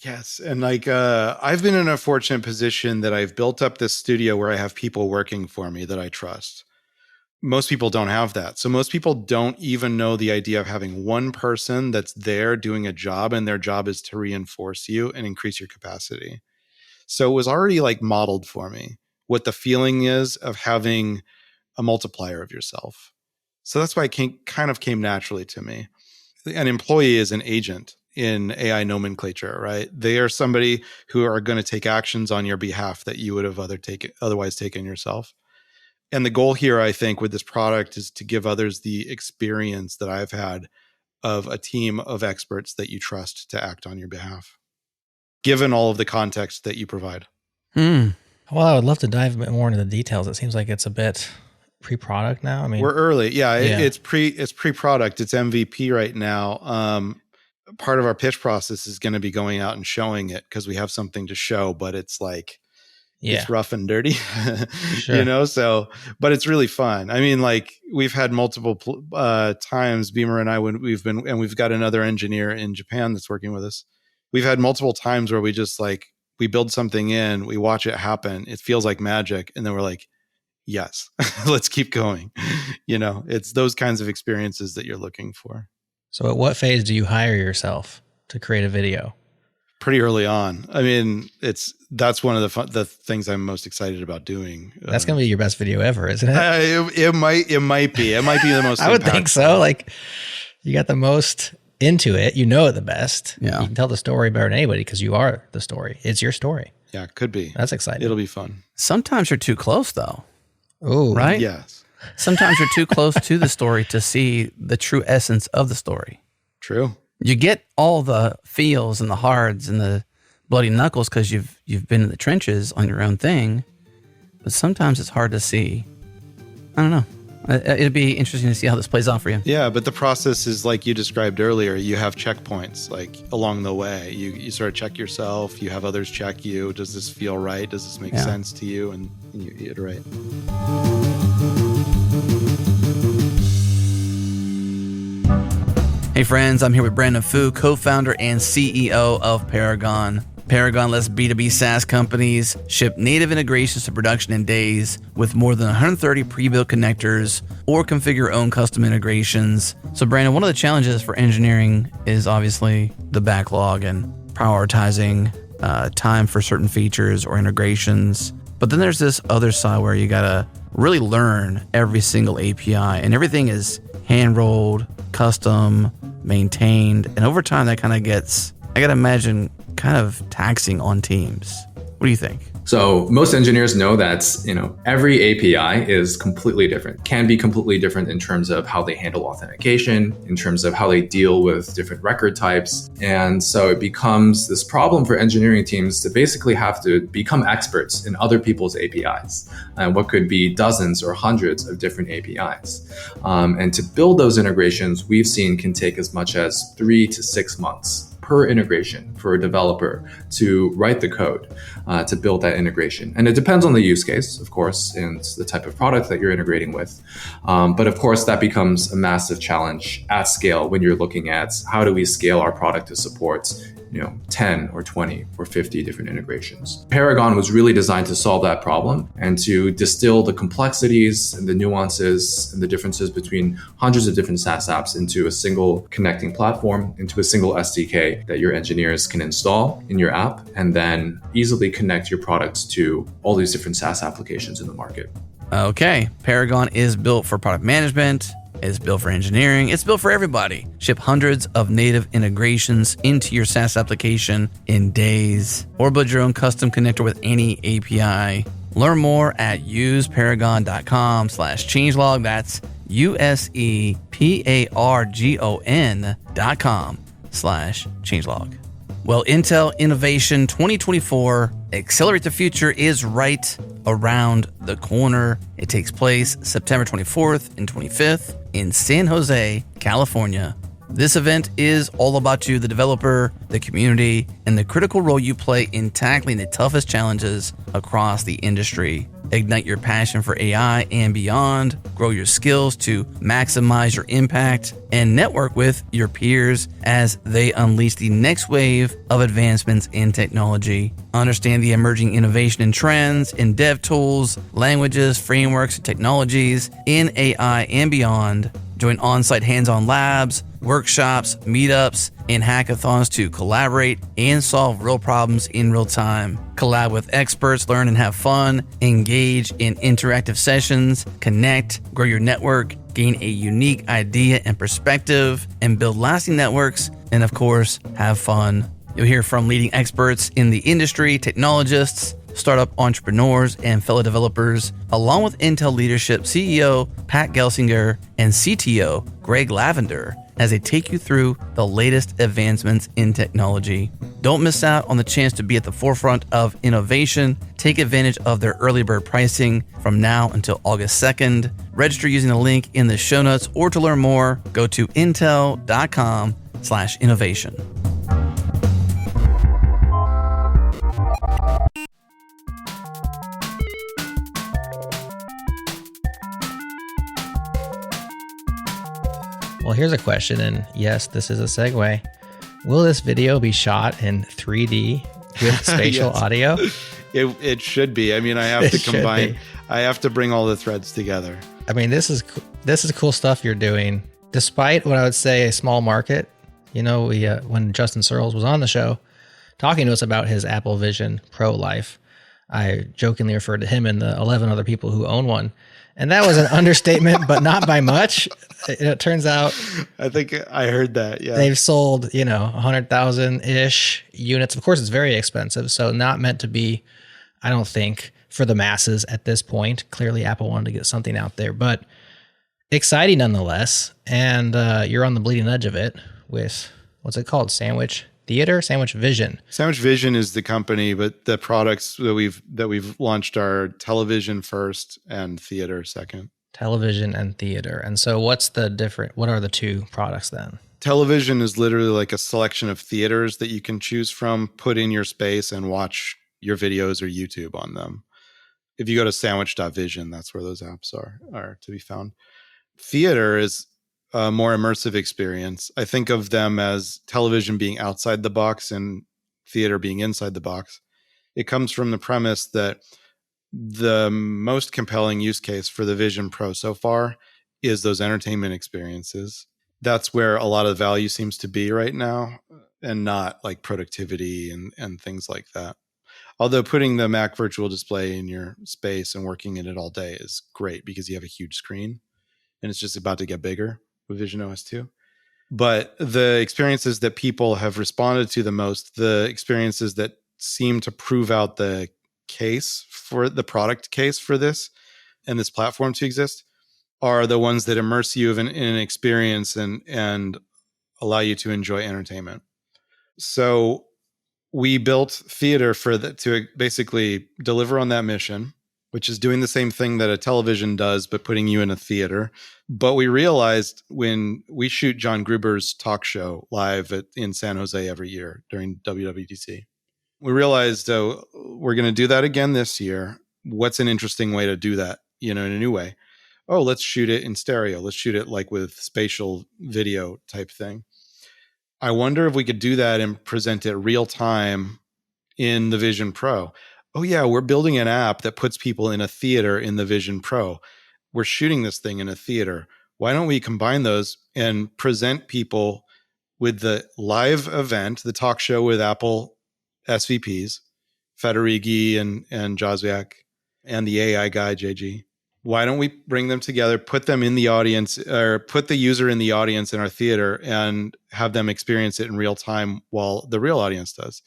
Yes. And like, I've been in a fortunate position that I've built up this studio where I have people working for me that I trust. Most people don't have that. So most people don't even know the idea of having one person that's there doing a job, and their job is to reinforce you and increase your capacity. So it was already like modeled for me what the feeling is of having a multiplier of yourself. So that's why it kind of came naturally to me. An employee is an agent in AI nomenclature, right? They are somebody who are going to take actions on your behalf that you would have otherwise taken yourself. And the goal here, I think, with this product is to give others the experience that I've had of a team of experts that you trust to act on your behalf, given all of the context that you provide. Well, I would love to dive a bit more into the details. It seems like it's a bit pre-product now. I mean, we're early. Yeah. It's pre-product. It's MVP right now. Part of our pitch process is going to be going out and showing it because we have something to show, but it's like, Yeah. It's rough and dirty, Sure. so, but it's really fun. I mean, like we've had multiple times, Beamer and I, when we've got another engineer in Japan that's working with us. We've had multiple times where we just we build something in, we watch it happen. It feels like magic. And then we're like, yes, let's keep going. It's those kinds of experiences that you're looking for. So at what phase do you hire yourself to create a video? Pretty early on. I mean, that's one of the things I'm most excited about doing. That's going to be your best video ever, isn't it? It might be the most. I would think impactful. so. Like you got the most into it. You know it the best. Yeah. You can tell the story better than anybody because you are the story. It's your story. Yeah, could be. That's exciting. It'll be fun. Sometimes you're too close, though. Oh, Right? Yes. Sometimes you're too close to the story to see the true essence of the story. True. You get all the feels and the hards and the bloody knuckles because you've been in the trenches on your own thing, but sometimes it's hard to see. I don't know. It'd be interesting to see how this plays out for you. Yeah, but the process is like you described earlier. You have checkpoints like along the way. You sort of check yourself. You have others check you. Does this feel right? Does this make sense to you? And you iterate. Hey friends, I'm here with Brandon Fu, co-founder and CEO of Paragon. Paragon lets B2B SaaS companies ship native integrations to production in days with more than 130 pre-built connectors or configure your own custom integrations. So Brandon, one of the challenges for engineering is obviously the backlog and prioritizing time for certain features or integrations. But then there's this other side where you gotta really learn every single API, and everything is hand-rolled, custom, maintained, and over time that kind of gets, I gotta imagine, kind of taxing on teams. What do you think? So most engineers know that, every API is completely different, can be completely different in terms of how they handle authentication, in terms of how they deal with different record types. And so it becomes this problem for engineering teams to basically have to become experts in other people's APIs and what could be dozens or hundreds of different APIs. And to build those integrations, we've seen can take as much as 3 to 6 months per integration for a developer to write the code to build that integration. And it depends on the use case, of course, and the type of product that you're integrating with. But of course, that becomes a massive challenge at scale when you're looking at how do we scale our product to support 10 or 20 or 50 different integrations. Paragon was really designed to solve that problem and to distill the complexities and the nuances and the differences between hundreds of different SaaS apps into a single connecting platform, into a single SDK that your engineers can install in your app and then easily connect your products to all these different SaaS applications in the market. Okay, Paragon is built for product management. It's built for engineering. It's built for everybody. Ship hundreds of native integrations into your SaaS application in days, or build your own custom connector with any API. Learn more at useparagon.com/changelog. That's USEPARGON.com/changelog. Well, Intel Innovation 2024, Accelerate the Future, is right around the corner. It takes place September 24th and 25th in San Jose, California. This event is all about you, the developer, the community, and the critical role you play in tackling the toughest challenges across the industry. Ignite your passion for AI and beyond, grow your skills to maximize your impact, and network with your peers as they unleash the next wave of advancements in technology. Understand the emerging innovation and trends in dev tools, languages, frameworks, and technologies in AI and beyond. Join on-site hands-on labs, workshops, meetups, and hackathons to collaborate and solve real problems in real time. Collab with experts, learn and have fun, engage in interactive sessions, connect, grow your network, gain a unique idea and perspective, and build lasting networks, and of course, have fun. You'll hear from leading experts in the industry, technologists, startup entrepreneurs, and fellow developers, along with Intel leadership CEO Pat Gelsinger and CTO Greg Lavender, as they take you through the latest advancements in technology. Don't miss out on the chance to be at the forefront of innovation. Take advantage of their early bird pricing from now until August 2nd. Register using the link in the show notes, or to learn more, go to intel.com/innovation. Well, here's a question, and yes, this is a segue. Will this video be shot in 3D with spatial Yes. audio? It should be. I mean, I have to combine. I have to bring all the threads together. I mean, this is cool stuff you're doing. Despite what I would say a small market, we when Justin Searles was on the show talking to us about his Apple Vision Pro life, I jokingly referred to him and the 11 other people who own one. And that was an understatement, but not by much. It turns out I think I heard that. Yeah. they've sold, 100,000-ish units. Of course, it's very expensive, so not meant to be, I don't think, for the masses at this point. Clearly, Apple wanted to get something out there, but exciting nonetheless. And you're on the bleeding edge of it with, what's it called? Sandwich Vision. Sandwich Vision is the company, but the products that we've launched are television first and theater second. Television and theater. And so what are the two products then? Television is literally like a selection of theaters that you can choose from, put in your space, and watch your videos or YouTube on them. If you go to sandwich.vision, that's where those apps are to be found. Theater is a more immersive experience. I think of them as television being outside the box and theater being inside the box. It comes from the premise that the most compelling use case for the Vision Pro so far is those entertainment experiences. That's where a lot of the value seems to be right now, and not like productivity and things like that. Although putting the Mac Virtual Display in your space and working in it all day is great because you have a huge screen and it's just about to get bigger with Vision OS 2. But the experiences that people have responded to the most, the experiences that seem to prove out the case for the product case for this and this platform to exist, are the ones that immerse you in an experience and allow you to enjoy entertainment. So we built theater to basically deliver on that mission, which is doing the same thing that a television does, but putting you in a theater. But we realized when we shoot John Gruber's talk show live in San Jose every year during WWDC, we realized we're going to do that again this year. What's an interesting way to do that, in a new way? Oh, let's shoot it in stereo. Let's shoot it like with spatial video type thing. I wonder if we could do that and present it real time in the Vision Pro. Oh yeah, we're building an app that puts people in a theater in the Vision Pro. We're shooting this thing in a theater. Why don't we combine those and present people with the live event, the talk show with Apple SVPs, Federighi and Joswiak, and the AI guy, JG. Why don't we bring them together, put them in the audience, or put the user in the audience in our theater and have them experience it in real time while the real audience does?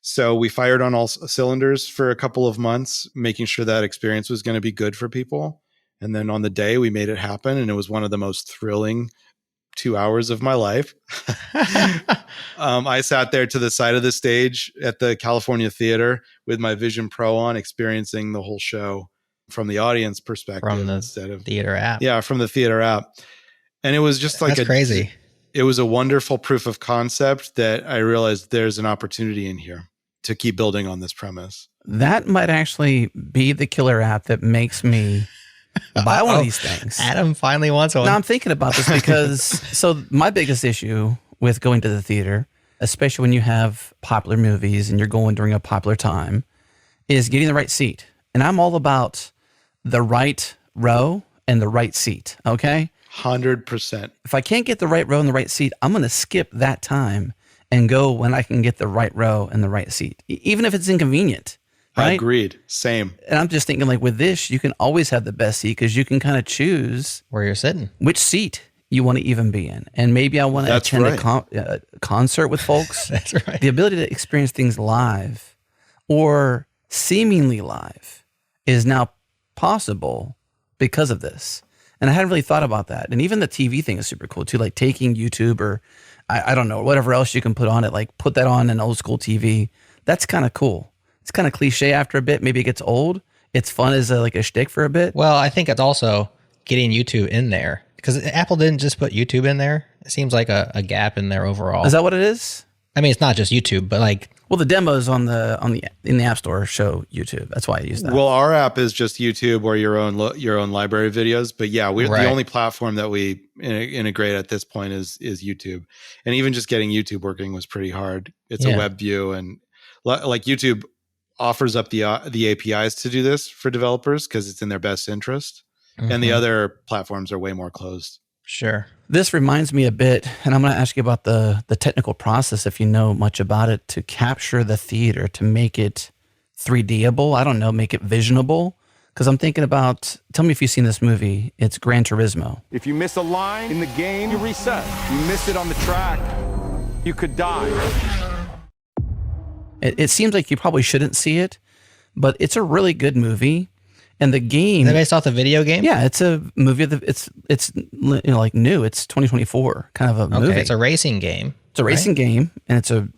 So we fired on all cylinders for a couple of months, making sure that experience was going to be good for people. And then on the day, we made it happen. And it was one of the most thrilling 2 hours of my life. I sat there to the side of the stage at the California Theater with my Vision Pro on, experiencing the whole show from the audience perspective From the instead of theater app. Yeah, from the theater app. And it was just like That's crazy. It was a wonderful proof of concept that I realized there's an opportunity in here to keep building on this premise. That might actually be the killer app that makes me buy one of these things. Adam finally wants one. Now I'm thinking about this because, so my biggest issue with going to the theater, especially when you have popular movies and you're going during a popular time, is getting the right seat. And I'm all about the right row and the right seat, okay? 100%. If I can't get the right row and the right seat, I'm going to skip that time and go when I can get the right row and the right seat, even if it's inconvenient. Right? Agreed. Same. And I'm just thinking, like, with this, you can always have the best seat because you can kind of choose where you're sitting, which seat you want to even be in. And maybe I want to attend a concert with folks. That's right. The ability to experience things live or seemingly live is now possible because of this. And I hadn't really thought about that. And even the TV thing is super cool too, like taking YouTube or I don't know, whatever else you can put on it, like put that on an old school TV. That's kind of cool. It's kind of cliche after a bit. Maybe it gets old. It's fun as a shtick for a bit. Well, I think it's also getting YouTube in there because Apple didn't just put YouTube in there. It seems like a gap in there overall. Is that what it is? I mean, it's not just YouTube, but Well, the demos in the App Store show YouTube. That's why I use that. Well, our app is just YouTube or your own library videos. But yeah, the only platform that we integrate at this point is YouTube. And even just getting YouTube working was pretty hard. It's a web view, and like YouTube offers up the APIs to do this for developers because it's in their best interest. And the other platforms are way more closed. Sure. This reminds me a bit, and I'm going to ask you about the technical process, if you know much about it, to capture the theater, to make it 3Dable. I don't know, make it visionable. Because I'm thinking about, tell me if you've seen this movie. It's Gran Turismo. If you miss a line in the game, you reset. You miss it on the track, you could die. It seems like you probably shouldn't see it, but it's a really good movie. And the game, is it based off the video game? Yeah, it's a movie. It's like new. It's 2024 kind of a movie. It's a racing game. It's a racing game, and it's a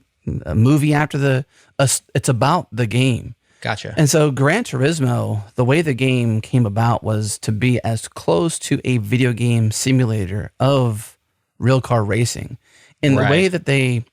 movie after it's about the game. Gotcha. And so Gran Turismo, the way the game came about was to be as close to a video game simulator of real car racing. In the way that they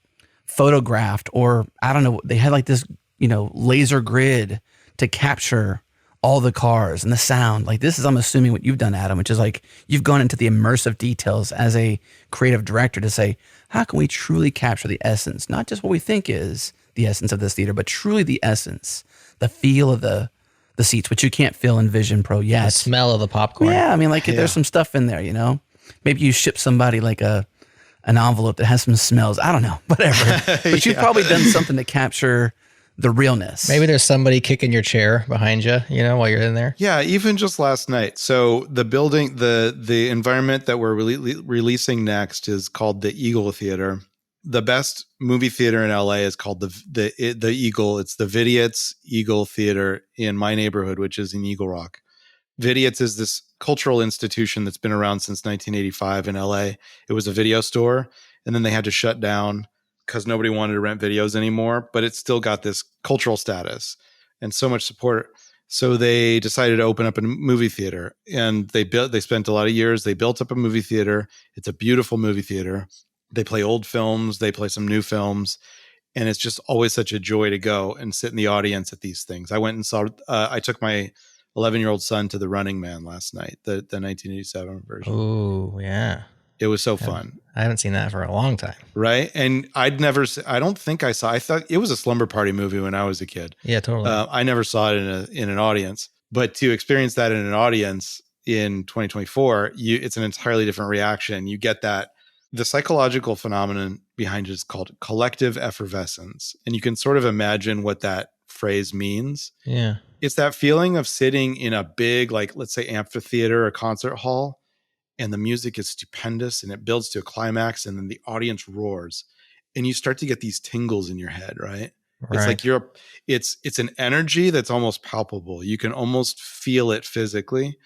photographed, or I don't know, they had like this, laser grid to capture all the cars and the sound. Like this is, I'm assuming, what you've done, Adam, which is like you've gone into the immersive details as a creative director to say, how can we truly capture the essence, not just what we think is the essence of this theater, but truly the essence, the feel of the seats, which you can't feel in Vision Pro yet. The smell of the popcorn. Yeah, I mean, like there's some stuff in there, Maybe you ship somebody like an envelope that has some smells. I don't know, whatever. But you've probably done something to capture the realness. Maybe there's somebody kicking your chair behind you, while you're in there. Yeah, even just last night. So the building, the environment that we're releasing next is called the Eagle Theater. The best movie theater in LA is called the Eagle. It's the Vidiot's Eagle Theater in my neighborhood, which is in Eagle Rock. Vidiot's is this cultural institution that's been around since 1985 in LA. It was a video store, and then they had to shut down because nobody wanted to rent videos anymore, but it still got this cultural status and so much support. So they decided to open up a movie theater, and they spent a lot of years. They built up a movie theater. It's a beautiful movie theater. They play old films. They play some new films. And it's just always such a joy to go and sit in the audience at these things. I went and saw, I took my 11-year-old son to The Running Man last night, the 1987 version. Oh, yeah. It was so fun. I haven't seen that for a long time. Right. And I thought it was a slumber party movie when I was a kid. Yeah, totally. I never saw it in an audience, but to experience that in an audience in 2024, it's an entirely different reaction. You get that. The psychological phenomenon behind it is called collective effervescence. And you can sort of imagine what that phrase means. Yeah. It's that feeling of sitting in a big, like, let's say amphitheater or concert hall, and the music is stupendous and it builds to a climax, and then the audience roars and you start to get these tingles in your head, right? It's like it's an energy that's almost palpable. You can almost feel it physically.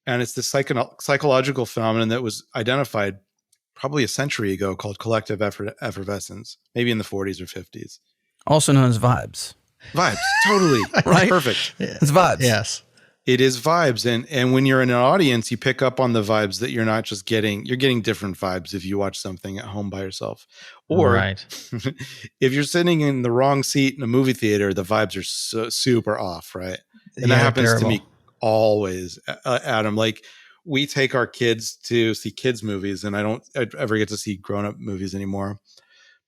And it's this psychological phenomenon that was identified probably a century ago called collective effervescence, maybe in the 40s or 50s. Also known as vibes. Vibes, totally. Right? Perfect. It's vibes. Yes. It is vibes. And when you're in an audience, you pick up on the vibes that you're not just getting. You're getting different vibes if you watch something at home by yourself. Or if you're sitting in the wrong seat in a movie theater, the vibes are so super off, right? And that happens to me always, Adam. Like, we take our kids to see kids movies, and I don't ever get to see grown-up movies anymore.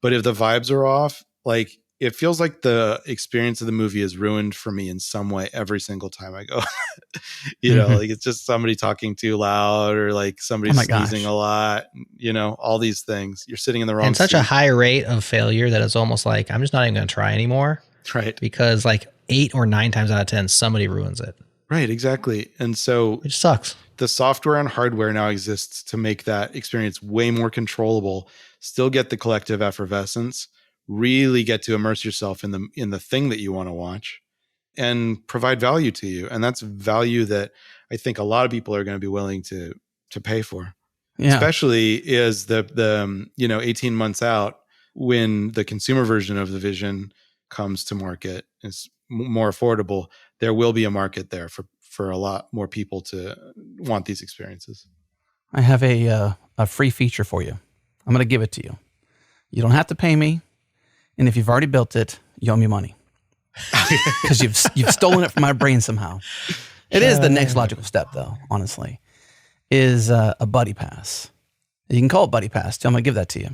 But if the vibes are off, like, it feels like the experience of the movie is ruined for me in some way every single time I go. Like, it's just somebody talking too loud, or like somebody sneezing a lot, all these things. You're sitting in the wrong and such seat. a high rate of failure that it's almost like, I'm just not even going to try anymore. Right. Because like 8 or 9 times out of 10, somebody ruins it. Right, exactly. And so it sucks. The software and hardware now exists to make that experience way more controllable, still get the collective effervescence, really get to immerse yourself in the thing that you want to watch, and provide value to you. And that's value that I think a lot of people are going to be willing to pay for. Yeah. Especially is the 18 months out, when the consumer version of the Vision comes to market, is more affordable. There will be a market there for a lot more people to want these experiences. I have a free feature for you. I'm going to give it to you. You don't have to pay me. And if you've already built it, you owe me money because you've stolen it from my brain somehow. It is the next logical step, though. Honestly, is a buddy pass. You can call it buddy pass. I'm gonna give that to you,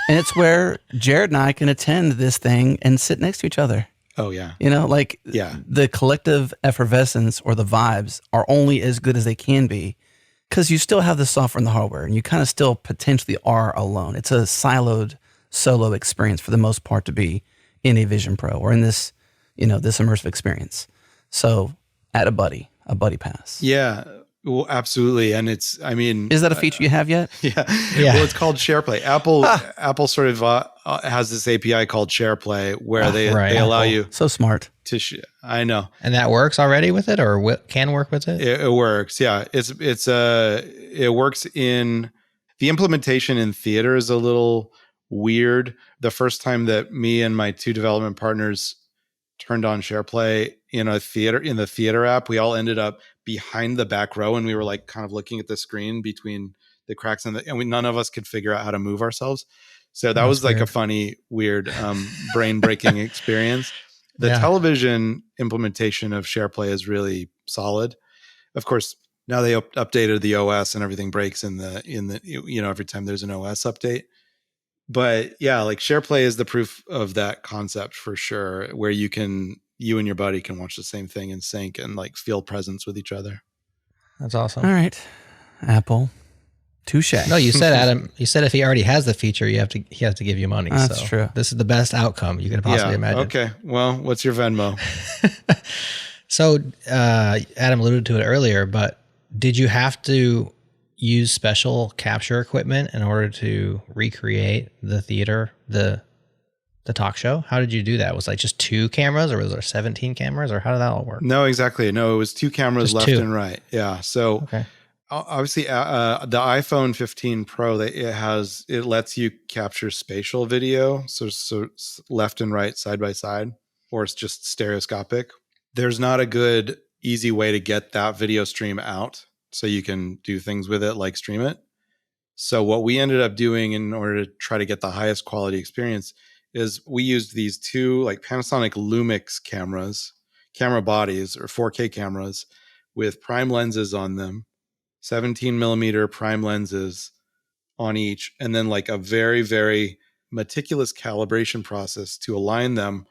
and it's where Jared and I can attend this thing and sit next to each other. Oh yeah. The collective effervescence or the vibes are only as good as they can be because you still have the software and the hardware, and you kind of still potentially are alone. It's a siloed solo experience for the most part to be in a Vision Pro or in this, this immersive experience. So add a buddy pass. Yeah. Well, absolutely. And is that a feature you have yet? Yeah. Well, it's called SharePlay. Apple sort of has this API called SharePlay where they allow you so smart to. I know. And that works already with it, or can work with it. It works. Yeah. It works in the implementation in theater is a little weird. The first time that me and my two development partners turned on SharePlay in the theater app, we all ended up behind the back row, and we were like kind of looking at the screen between the cracks and none of us could figure out how to move ourselves. So that was like a funny, weird, brain breaking experience. The television implementation of SharePlay is really solid. Of course, now they updated the OS and everything breaks in the every time there's an OS update. But yeah, like SharePlay is the proof of that concept for sure, where you and your buddy can watch the same thing in sync and like feel presence with each other. That's awesome. All right, Apple, touche. No, you said, Adam. You said if he already has the feature, he has to give you money. That's true. This is the best outcome you could possibly imagine. Okay. Well, what's your Venmo? So Adam alluded to it earlier, but did you have to use special capture equipment in order to recreate the theater, the talk show? How did you do that? Was it like just 2 cameras, or was there 17 cameres, or how did that all work? No, exactly. No, it was 2 cameras just left 2. and right. Yeah. So obviously the iPhone 15 Pro, it lets you capture spatial video. So left and right, side by side, or it's just stereoscopic. There's not a good, easy way to get that video stream out so you can do things with it, like stream it. So what we ended up doing in order to try to get the highest quality experience is we used these 2 like Panasonic Lumix camera bodies, or 4K cameras with prime lenses on them, 17 millimeter prime lenses on each, and then like a very, very meticulous calibration process to align them,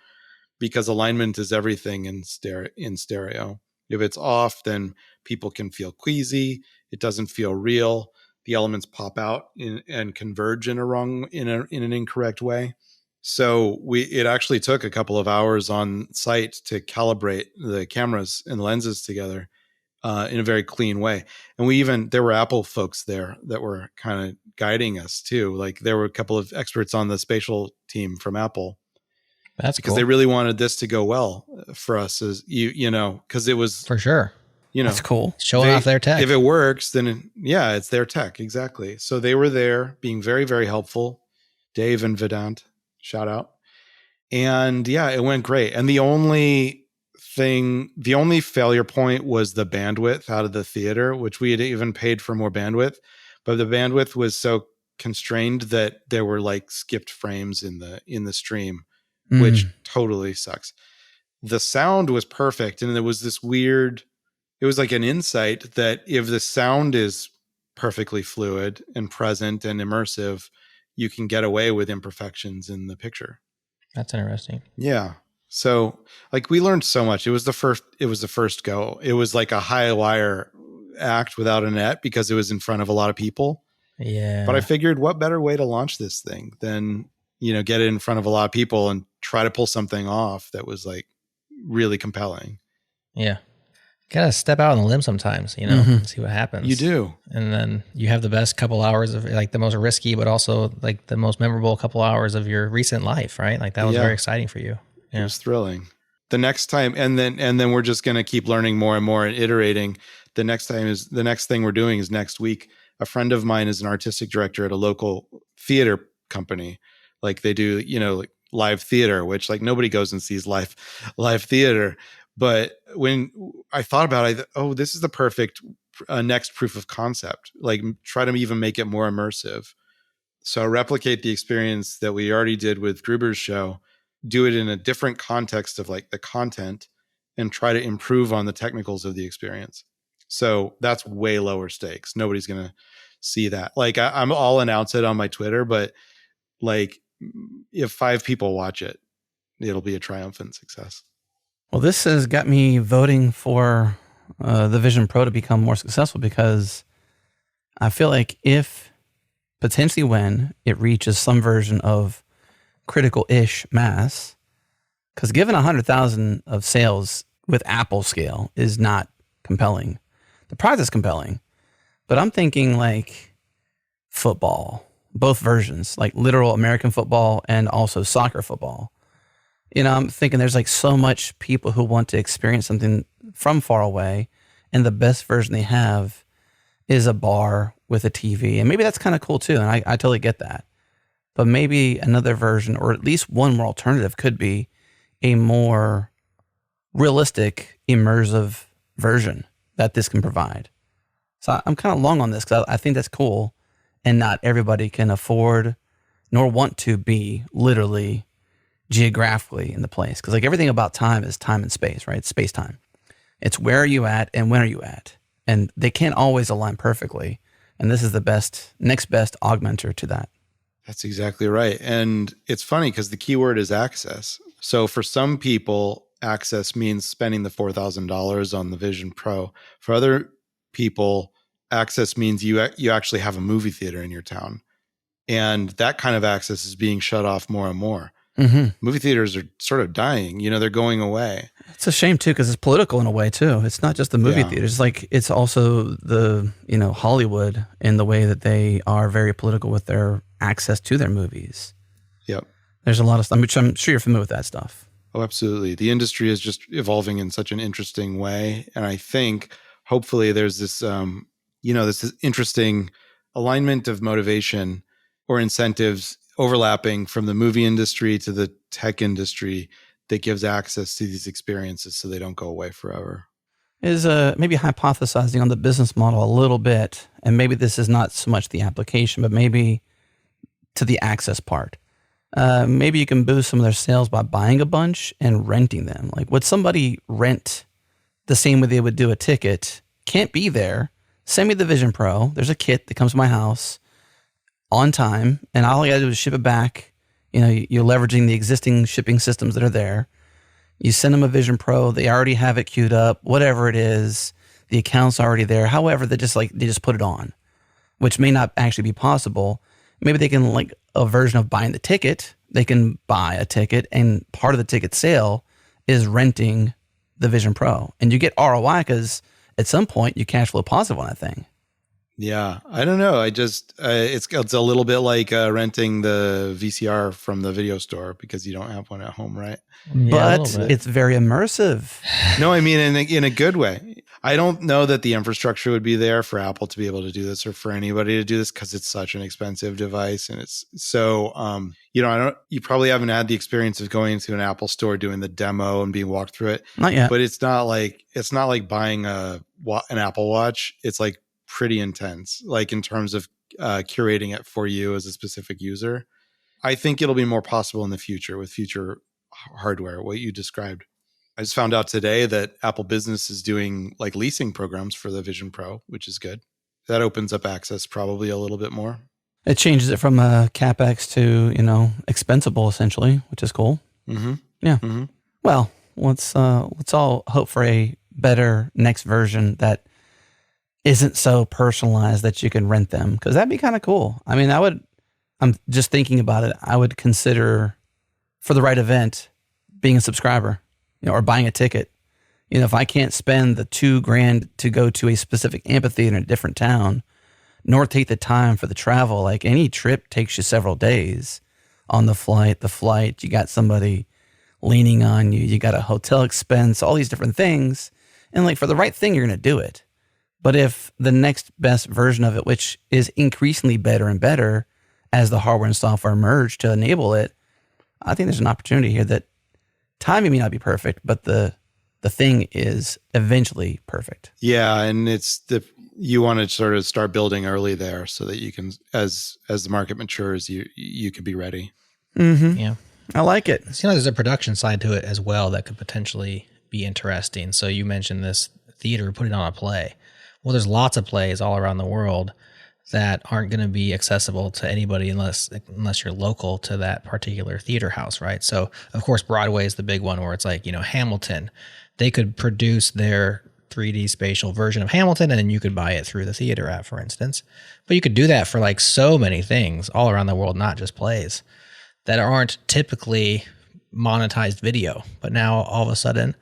because alignment is everything in stereo. If it's off, then people can feel queasy. It doesn't feel real. The elements pop out and converge in an incorrect way. So it actually took a couple of hours on site to calibrate the cameras and lenses together in a very clean way. And there were Apple folks there that were kind of guiding us too. Like there were a couple of experts on the spatial team from Apple. That's because cool. they really wanted this to go well for us, as because it was for sure. That's cool. Showing off their tech. If it works, then it's their tech. Exactly. So they were there being very, very helpful. Dave and Vedant, shout out. And it went great. And the only failure point was the bandwidth out of the theater, which we had even paid for more bandwidth, but the bandwidth was so constrained that there were like skipped frames in the stream, which totally sucks. The sound was perfect. And there was this weird, it was like an insight that if the sound is perfectly fluid and present and immersive, you can get away with imperfections in the picture. That's interesting. Yeah. So like we learned so much. It was the first go. It was like a high wire act without a net because it was in front of a lot of people. Yeah. But I figured what better way to launch this thing than, get it in front of a lot of people and try to pull something off that was like really compelling. Yeah. Gotta step out on the limb sometimes, and see what happens. You do. And then you have the best couple hours of like the most risky, but also like the most memorable couple hours of your recent life, right? Like that was very exciting for you. Yeah. It was thrilling. The next time, and then we're just going to keep learning more and more and iterating. The next thing we're doing is next week. A friend of mine is an artistic director at a local theater company. Like they do, like live theater, which like nobody goes and sees live theater. But when I thought about it, this is the perfect next proof of concept. Like try to even make it more immersive. So replicate the experience that we already did with Gruber's show, do it in a different context of like the content and try to improve on the technicals of the experience. So that's way lower stakes. Nobody's going to see that. Like I'll announce it on my Twitter, but like if 5 people watch it, it'll be a triumphant success. Well, this has got me voting for the Vision Pro to become more successful, because I feel like if potentially when it reaches some version of critical-ish mass, because given 100,000 of sales with Apple scale is not compelling. The product is compelling, but I'm thinking like football, both versions, like literal American football and also soccer football. You know, I'm thinking there's like so much people who want to experience something from far away, and the best version they have is a bar with a TV. And maybe that's kind of cool too, and I totally get that. But maybe another version, or at least one more alternative, could be a more realistic, immersive version that this can provide. So I'm kind of long on this because I think that's cool, and not everybody can afford nor want to be literally geographically in the place. Because like everything about time is time and space, right? It's space time. It's where are you at and when are you at? And they can't always align perfectly. And this is the next best augmenter to that. That's exactly right. And it's funny because the keyword is access. So for some people, access means spending the $4,000 on the Vision Pro. For other people, access means you actually have a movie theater in your town. And that kind of access is being shut off more and more. Mm-hmm. Movie theaters are sort of dying. You know, they're going away. It's a shame too, because it's political in a way too. It's not just the movie theaters. Like it's also the, Hollywood in the way that they are very political with their access to their movies. Yep. There's a lot of stuff. I'm sure you're familiar with that stuff. Oh, absolutely. The industry is just evolving in such an interesting way. And I think hopefully there's this, this interesting alignment of motivation or incentives overlapping from the movie industry to the tech industry that gives access to these experiences so they don't go away forever. Is maybe hypothesizing on the business model a little bit, and maybe this is not so much the application, but maybe to the access part. Maybe you can boost some of their sales by buying a bunch and renting them. Like, would somebody rent the same way they would do a ticket? Can't be there. Send me the Vision Pro. There's a kit that comes to my house on time, and all I got to do is ship it back. You're leveraging the existing shipping systems that are there. You send them a Vision Pro. They already have it queued up, whatever it is. The account's already there. However, they just put it on, which may not actually be possible. Maybe they can, like a version of buying the ticket. They can buy a ticket, and part of the ticket sale is renting the Vision Pro. And you get ROI because at some point you cash flow positive on that thing. Yeah, I don't know. It's a little bit like renting the VCR from the video store because you don't have one at home, right? Yeah, but it's very immersive. No, I mean in a good way. I don't know that the infrastructure would be there for Apple to be able to do this, or for anybody to do this, because it's such an expensive device, and it's so you probably haven't had the experience of going into an Apple store, doing the demo and being walked through it. Not yet. But it's not like buying an Apple Watch. It's like pretty intense, like in terms of curating it for you as a specific user. I think it'll be more possible in the future with future hardware, what you described. I just found out today that Apple Business is doing like leasing programs for the Vision Pro, which is good. That opens up access probably a little bit more. It changes it from CapEx to, expensable essentially, which is cool. Mm-hmm. Yeah. Mm-hmm. Well, let's all hope for a better next version that isn't so personalized that you can rent them, because that'd be kind of cool. I mean, I'm just thinking about it. I would consider, for the right event, being a subscriber, or buying a ticket. If I can't spend the $2,000 to go to a specific amphitheater in a different town, nor take the time for the travel, like any trip takes you several days on the flight, you got somebody leaning on you, you got a hotel expense, all these different things. And like for the right thing, you're going to do it. But if the next best version of it, which is increasingly better and better as the hardware and software merge to enable it, I think there's an opportunity here that timing may not be perfect, but the thing is eventually perfect. Yeah, and you want to sort of start building early there so that you can, as the market matures, you can be ready. Mm-hmm. Yeah. I like it. So, there's a production side to it as well that could potentially be interesting. So you mentioned this theater putting on a play. Well, there's lots of plays all around the world that aren't going to be accessible to anybody unless you're local to that particular theater house, right? So, of course, Broadway is the big one where it's like, Hamilton. They could produce their 3D spatial version of Hamilton, and then you could buy it through the theater app, for instance. But you could do that for like so many things all around the world, not just plays, that aren't typically monetized video. But now all of a sudden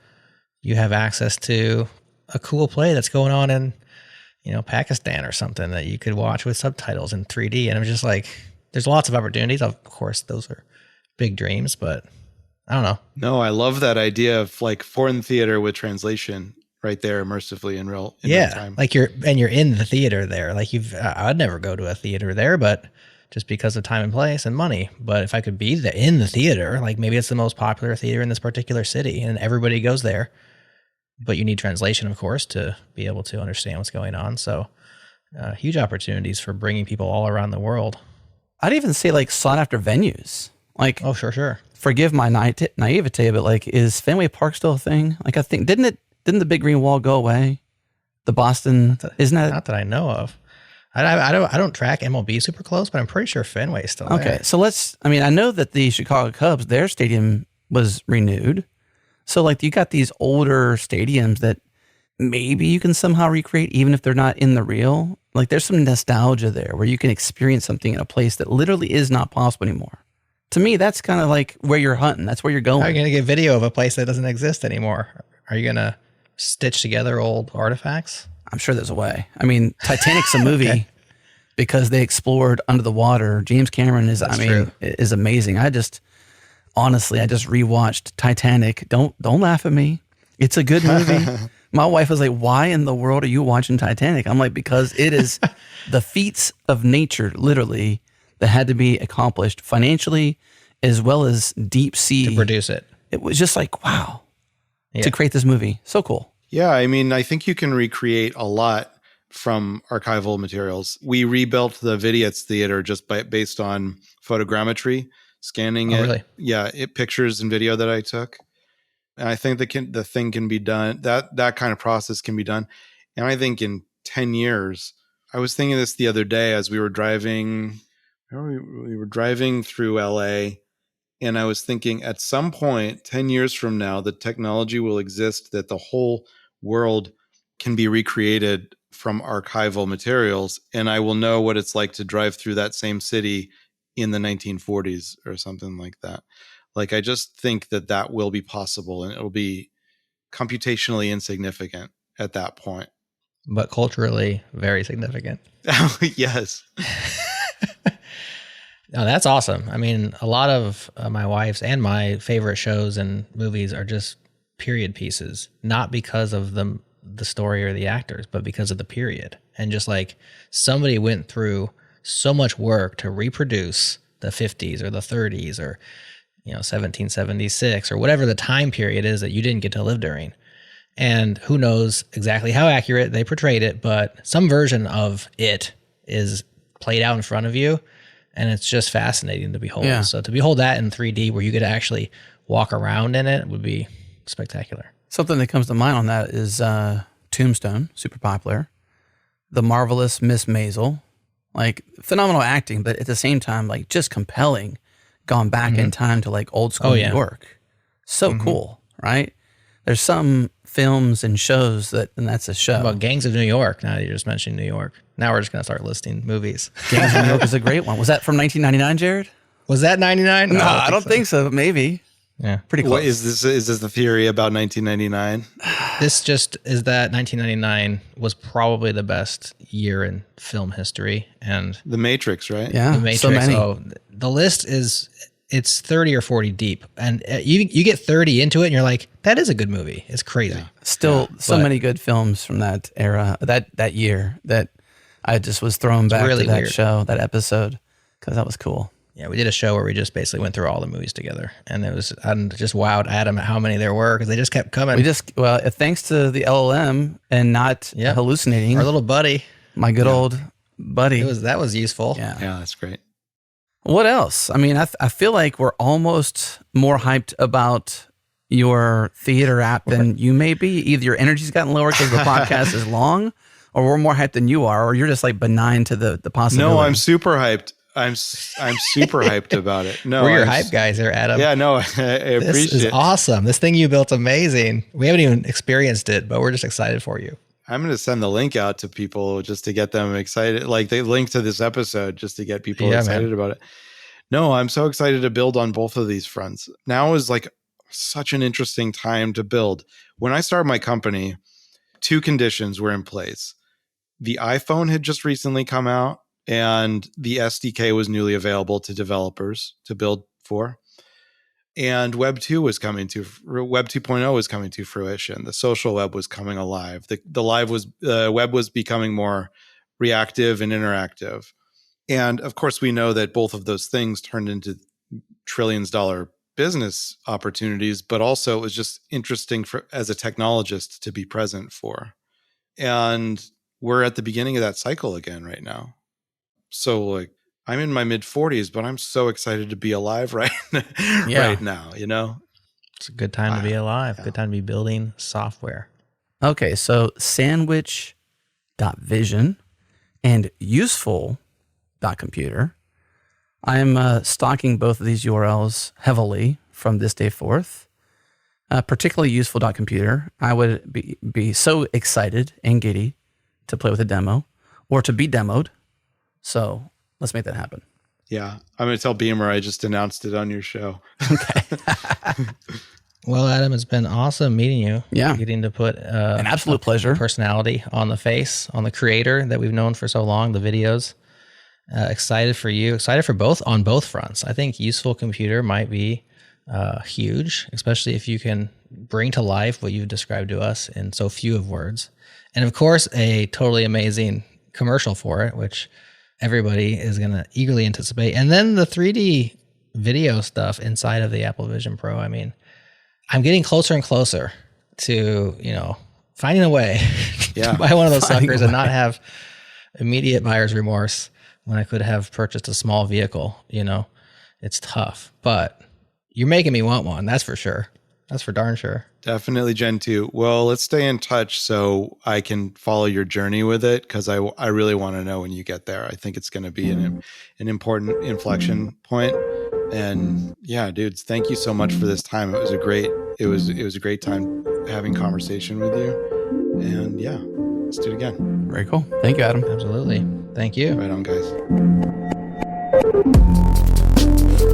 you have access to a cool play that's going on in, Pakistan or something that you could watch with subtitles in 3D. And I'm just like, there's lots of opportunities. Of course, those are big dreams, but I don't know. No, I love that idea of like foreign theater with translation right there immersively in real time. Like you're in the theater there. Like I'd never go to a theater there, but just because of time and place and money. But if I could be in the theater, like maybe it's the most popular theater in this particular city and everybody goes there, but you need translation, of course, to be able to understand what's going on. So huge opportunities for bringing people all around the world. I'd even say like sought after venues. Like, oh, sure. Forgive my naivete, but like, is Fenway Park still a thing? Like, I think, didn't the Big Green Wall go away? The Boston, isn't that? Not that I know of. I don't track MLB super close, but I'm pretty sure Fenway is still there. Okay, so I know that the Chicago Cubs, their stadium was renewed. So like you got these older stadiums that maybe you can somehow recreate, even if they're not in the real. Like there's some nostalgia there where you can experience something in a place that literally is not possible anymore. To me, that's kind of like where you're hunting. That's where you're going. How are you going to get video of a place that doesn't exist anymore? Are you going to stitch together old artifacts? I'm sure there's a way. I mean, Titanic's a movie because they explored under the water. James Cameron is amazing. Honestly, I just rewatched Titanic. Don't laugh at me. It's a good movie. My wife was like, "Why in the world are you watching Titanic?" I'm like, because it is the feats of nature, literally, that had to be accomplished financially as well as deep sea. To produce it. It was just like, wow, to create this movie. So cool. Yeah, I mean, I think you can recreate a lot from archival materials. We rebuilt the Vidiot's Theater just based on photogrammetry, scanning it. Really? Yeah, pictures and video that I took. And I think the thing can be done, that kind of process can be done. And I think in 10 years, I was thinking this the other day as we were driving, we were driving through LA, and I was thinking at some point, 10 years from now, the technology will exist that the whole world can be recreated from archival materials, and I will know what it's like to drive through that same city in the 1940s or something like that. Like, I just think that will be possible, and it'll be computationally insignificant at that point. But culturally very significant. Yes. No, that's awesome. I mean, a lot of my wife's and my favorite shows and movies are just period pieces, not because of the story or the actors, but because of the period. And just like somebody went through so much work to reproduce the 50s or the 30s or 1776 or whatever the time period is that you didn't get to live during. And who knows exactly how accurate they portrayed it, but some version of it is played out in front of you. And it's just fascinating to behold. Yeah. So to behold that in 3D where you could actually walk around in it would be spectacular. Something that comes to mind on that is Tombstone, super popular. The Marvelous Miss Maisel, like phenomenal acting, but at the same time, like just compelling, gone back in time to like old school New York. So cool, right? There's some films and shows and that's a show. How about Gangs of New York? Now you just mentioned New York. Now we're just going to start listing movies. Gangs of New York is a great one. Was that from 1999, Jared? Was that 99? No, I don't think so. Maybe. Yeah. Pretty close. What is this the theory about 1999? This just is that 1999 was probably the best year in film history. And The Matrix, right? Yeah. The Matrix. So many. Oh, the list it's 30 or 40 deep. And you get 30 into it and you're like, that is a good movie. It's crazy. Yeah. Still so many good films from that era, that year, that I just was thrown back really to that show, that episode, because that was cool. Yeah, we did a show where we just basically went through all the movies together, and I'm just wowed Adam at how many there were because they just kept coming. Thanks to the LLM and not hallucinating. Our little buddy, my good old buddy. That was useful. Yeah, that's great. What else? I mean, I feel like we're almost more hyped about your theater app than you may be. Either your energy's gotten lower because the podcast is long, or we're more hyped than you are, or you're just like benign to the possibility. No, I'm super hyped. I'm super hyped about it. No, We're your hype guys here, Adam. Yeah, no, I appreciate This is it. awesome. This thing you built's amazing. We haven't even experienced it, but we're just excited for you. I'm going to send the link out to people just to get them excited. Like the link to this episode just to get people excited about it. No, I'm so excited to build on both of these fronts. Now is like such an interesting time to build. When I started my company, 2 conditions were in place. The iPhone had just recently come out, and the SDK was newly available to developers to build for. And Web 2 was coming to Web 2.0 was coming to fruition. The social web was coming alive. The web was becoming more reactive and interactive. And of course, we know that both of those things turned into trillions-dollar business opportunities, but also it was just interesting as a technologist to be present for. And we're at the beginning of that cycle again right now. So like, I'm in my mid 40s, but I'm so excited to be alive right now, you know? It's a good time to be alive. Good time to be building software. Okay, so sandwich.vision and useful.computer. I'm stalking both of these URLs heavily from this day forth. Particularly useful.computer. I would be so excited and giddy to play with a demo or to be demoed. So let's make that happen. Yeah. I'm going to tell Beamer I just announced it on your show. Okay. Well, Adam, it's been awesome meeting you. Yeah. Getting to put an absolute pleasure. Personality on the face, on the creator that we've known for so long, the videos. Excited for you. Excited for both on both fronts. I think Useful Computer might be huge, especially if you can bring to life what you've described to us in so few of words. And of course, a totally amazing commercial for it, which everybody is going to eagerly anticipate. And then the 3D video stuff inside of the Apple Vision Pro. I mean, I'm getting closer and closer to, finding a way to buy one of those suckers and not have immediate buyer's remorse when I could have purchased a small vehicle. It's tough, but you're making me want one. That's for sure. That's for darn sure. Definitely Gen 2. Well, let's stay in touch so I can follow your journey with it, because I really want to know when you get there. I think it's going to be an important inflection point. And yeah, dudes, thank you so much for this time. It was a great time having conversation with you. And yeah, let's do it again. Very cool. Thank you, Adam. Absolutely. Thank you. Right on, guys.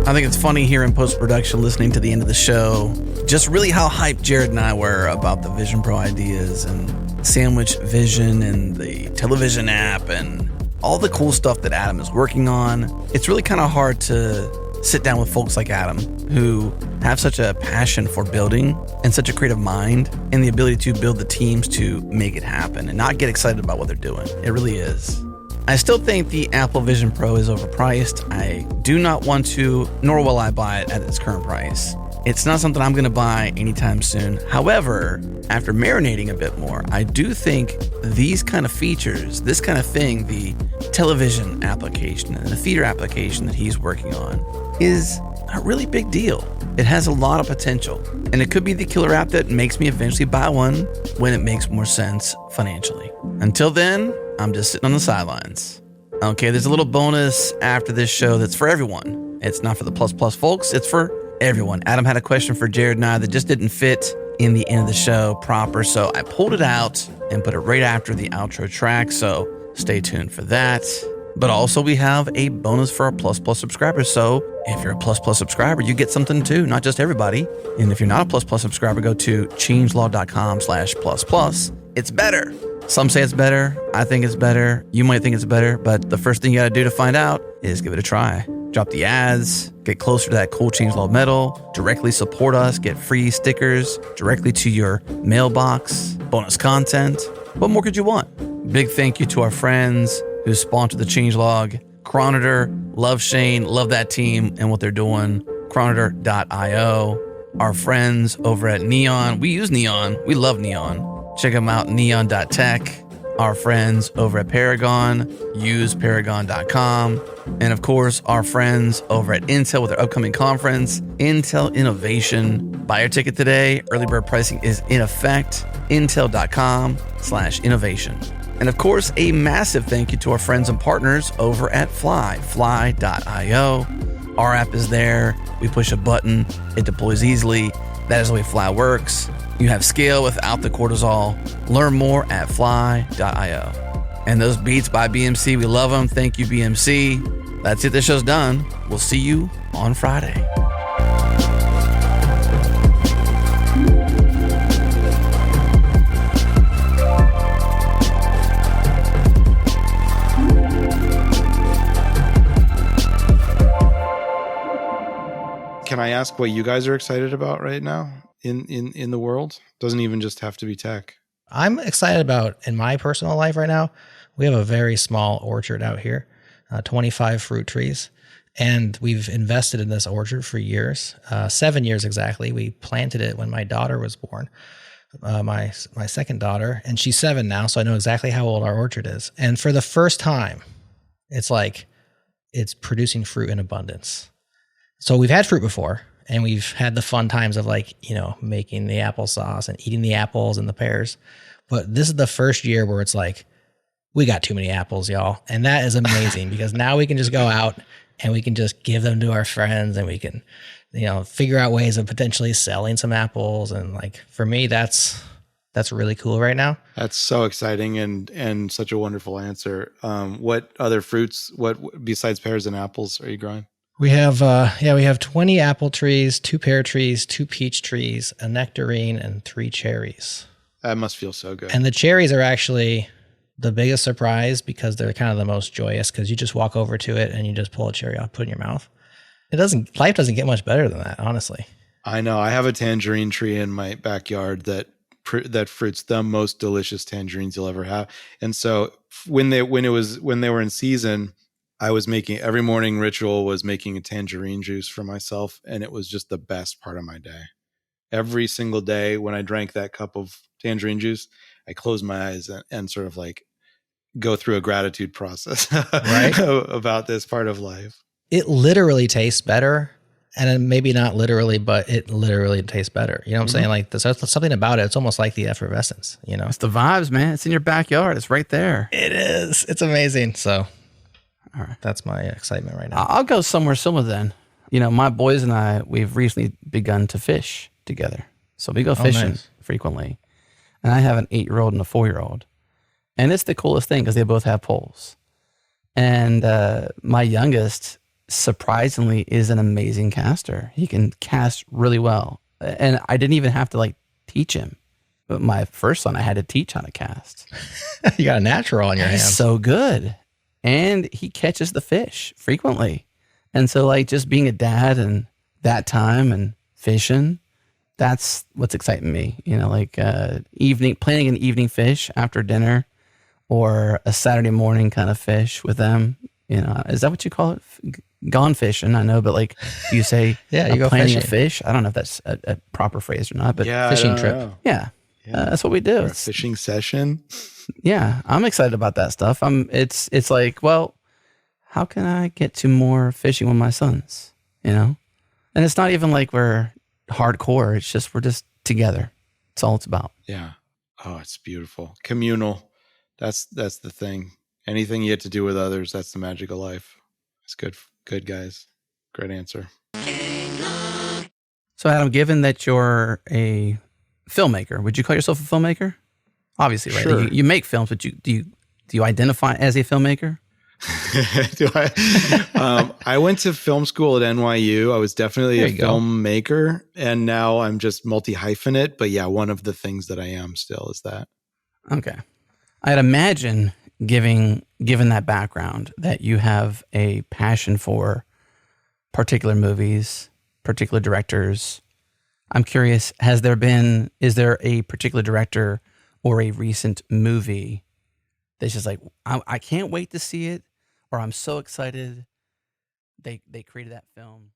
I think it's funny here in post-production, listening to the end of the show, just really how hyped Jared and I were about the Vision Pro ideas and Sandwich Vision and the television app and all the cool stuff that Adam is working on. It's really kind of hard to sit down with folks like Adam who have such a passion for building and such a creative mind and the ability to build the teams to make it happen and not get excited about what they're doing. It really is. I still think the Apple Vision Pro is overpriced. I do not want to, nor will I buy it at its current price. It's not something I'm going to buy anytime soon. However, after marinating a bit more, I do think these kind of features, this kind of thing, the television application and the theater application that he's working on, is a really big deal. It has a lot of potential, and it could be the killer app that makes me eventually buy one when it makes more sense financially. Until then, I'm just sitting on the sidelines. Okay, there's a little bonus after this show that's for everyone. It's not for the plus folks, it's for everyone. Adam had a question for Jared and I that just didn't fit in the end of the show proper, so I pulled it out and put it right after the outro track, so stay tuned for that. But also we have a bonus for our plus subscribers, so if you're a plus subscriber, you get something too, not just everybody. And if you're not a plus subscriber, go to changelog.com/plus. It's better. Some say it's better. I think it's better. You might think it's better, but the first thing you got to do to find out is give it a try. Drop the ads, get closer to that cool changelog medal, directly support us, get free stickers directly to your mailbox, bonus content. What more could you want? Big thank you to our friends who sponsored the changelog. Chronometer, love Shane, love that team and what they're doing. Chronometer.io. Our friends over at Neon. We use Neon. We love Neon. Check them out, neon.tech. our friends over at Paragon. Use paragon.com. And of course, our friends over at Intel with their upcoming conference, Intel Innovation. Buy your ticket today. Early bird pricing is in effect. Intel.com/innovation. And of course, a massive thank you to our friends and partners over at Fly.io. Our app is there. We push a button. It deploys easily. That is the way Fly works. You have scale without the cortisol. Learn more at Fly.io. And those beats by BMC, we love them. Thank you, BMC. That's it. This show's done. We'll see you on Friday. Can I ask what you guys are excited about right now in the world? Doesn't even just have to be tech. I'm excited about, in my personal life right now, we have a very small orchard out here, 25 fruit trees. And we've invested in this orchard for years, 7 years exactly. We planted it when my daughter was born, my second daughter, and she's 7 now. So I know exactly how old our orchard is. And for the first time, it's producing fruit in abundance. So we've had fruit before, and we've had the fun times of making the applesauce and eating the apples and the pears. But this is the first year where it's like, we got too many apples, y'all. And that is amazing because now we can just go out and we can just give them to our friends, and we can, figure out ways of potentially selling some apples. And for me, that's really cool right now. That's so exciting and such a wonderful answer. What other fruits, besides pears and apples, are you growing? We have 20 apple trees, 2 pear trees, 2 peach trees, a nectarine, and 3 cherries. That must feel so good. And the cherries are actually the biggest surprise because they're kind of the most joyous, because you just walk over to it and you just pull a cherry off, put it in your mouth. Life doesn't get much better than that, honestly. I know. I have a tangerine tree in my backyard that fruits the most delicious tangerines you'll ever have. And so when they were in season, I was making, every morning ritual was making a tangerine juice for myself. And it was just the best part of my day. Every single day when I drank that cup of tangerine juice, I closed my eyes and sort of go through a gratitude process right? about this part of life. It literally tastes better. And then maybe not literally, but it literally tastes better. You know what I'm saying? There's something about it. It's almost like the effervescence, It's the vibes, man. It's in your backyard. It's right there. It is. It's amazing. So all right, that's my excitement right now. I'll go somewhere similar then. My boys and I, we've recently begun to fish together. So we go fishing frequently. And I have an 8-year-old and a 4-year-old. And it's the coolest thing because they both have poles. And my youngest, surprisingly, is an amazing caster. He can cast really well. And I didn't even have to teach him. But my first son, I had to teach how to cast. You got a natural on your hands. He's so good. And he catches the fish frequently. And so just being a dad and that time and fishing, that's what's exciting me. Planning an evening fish after dinner or a Saturday morning kind of fish with them. Is that what you call it? Gone fishing, I know, but do you say yeah, you go planning fishing. a fish? I don't know if that's a proper phrase or not, but fishing trip. Know. Yeah. That's what we do. Or a fishing session. Yeah, I'm excited about that stuff. It's how can I get to more fishing with my sons? And it's not even we're hardcore. It's just we're just together. It's all it's about. Yeah. Oh, it's beautiful. Communal. That's the thing. Anything you get to do with others, that's the magic of life. It's good. Good, guys. Great answer. So, Adam, given that you're a filmmaker, would you call yourself a filmmaker? Obviously, right? Sure. You make films, but do you identify as a filmmaker? Do I? I went to film school at NYU. I was definitely a filmmaker, and now I'm just multi-hyphenate. But yeah, one of the things that I am still is that. Okay. I'd imagine, given that background, that you have a passion for particular movies, particular directors. I'm curious, is there a particular director or a recent movie that's just I can't wait to see it, or I'm so excited they created that film?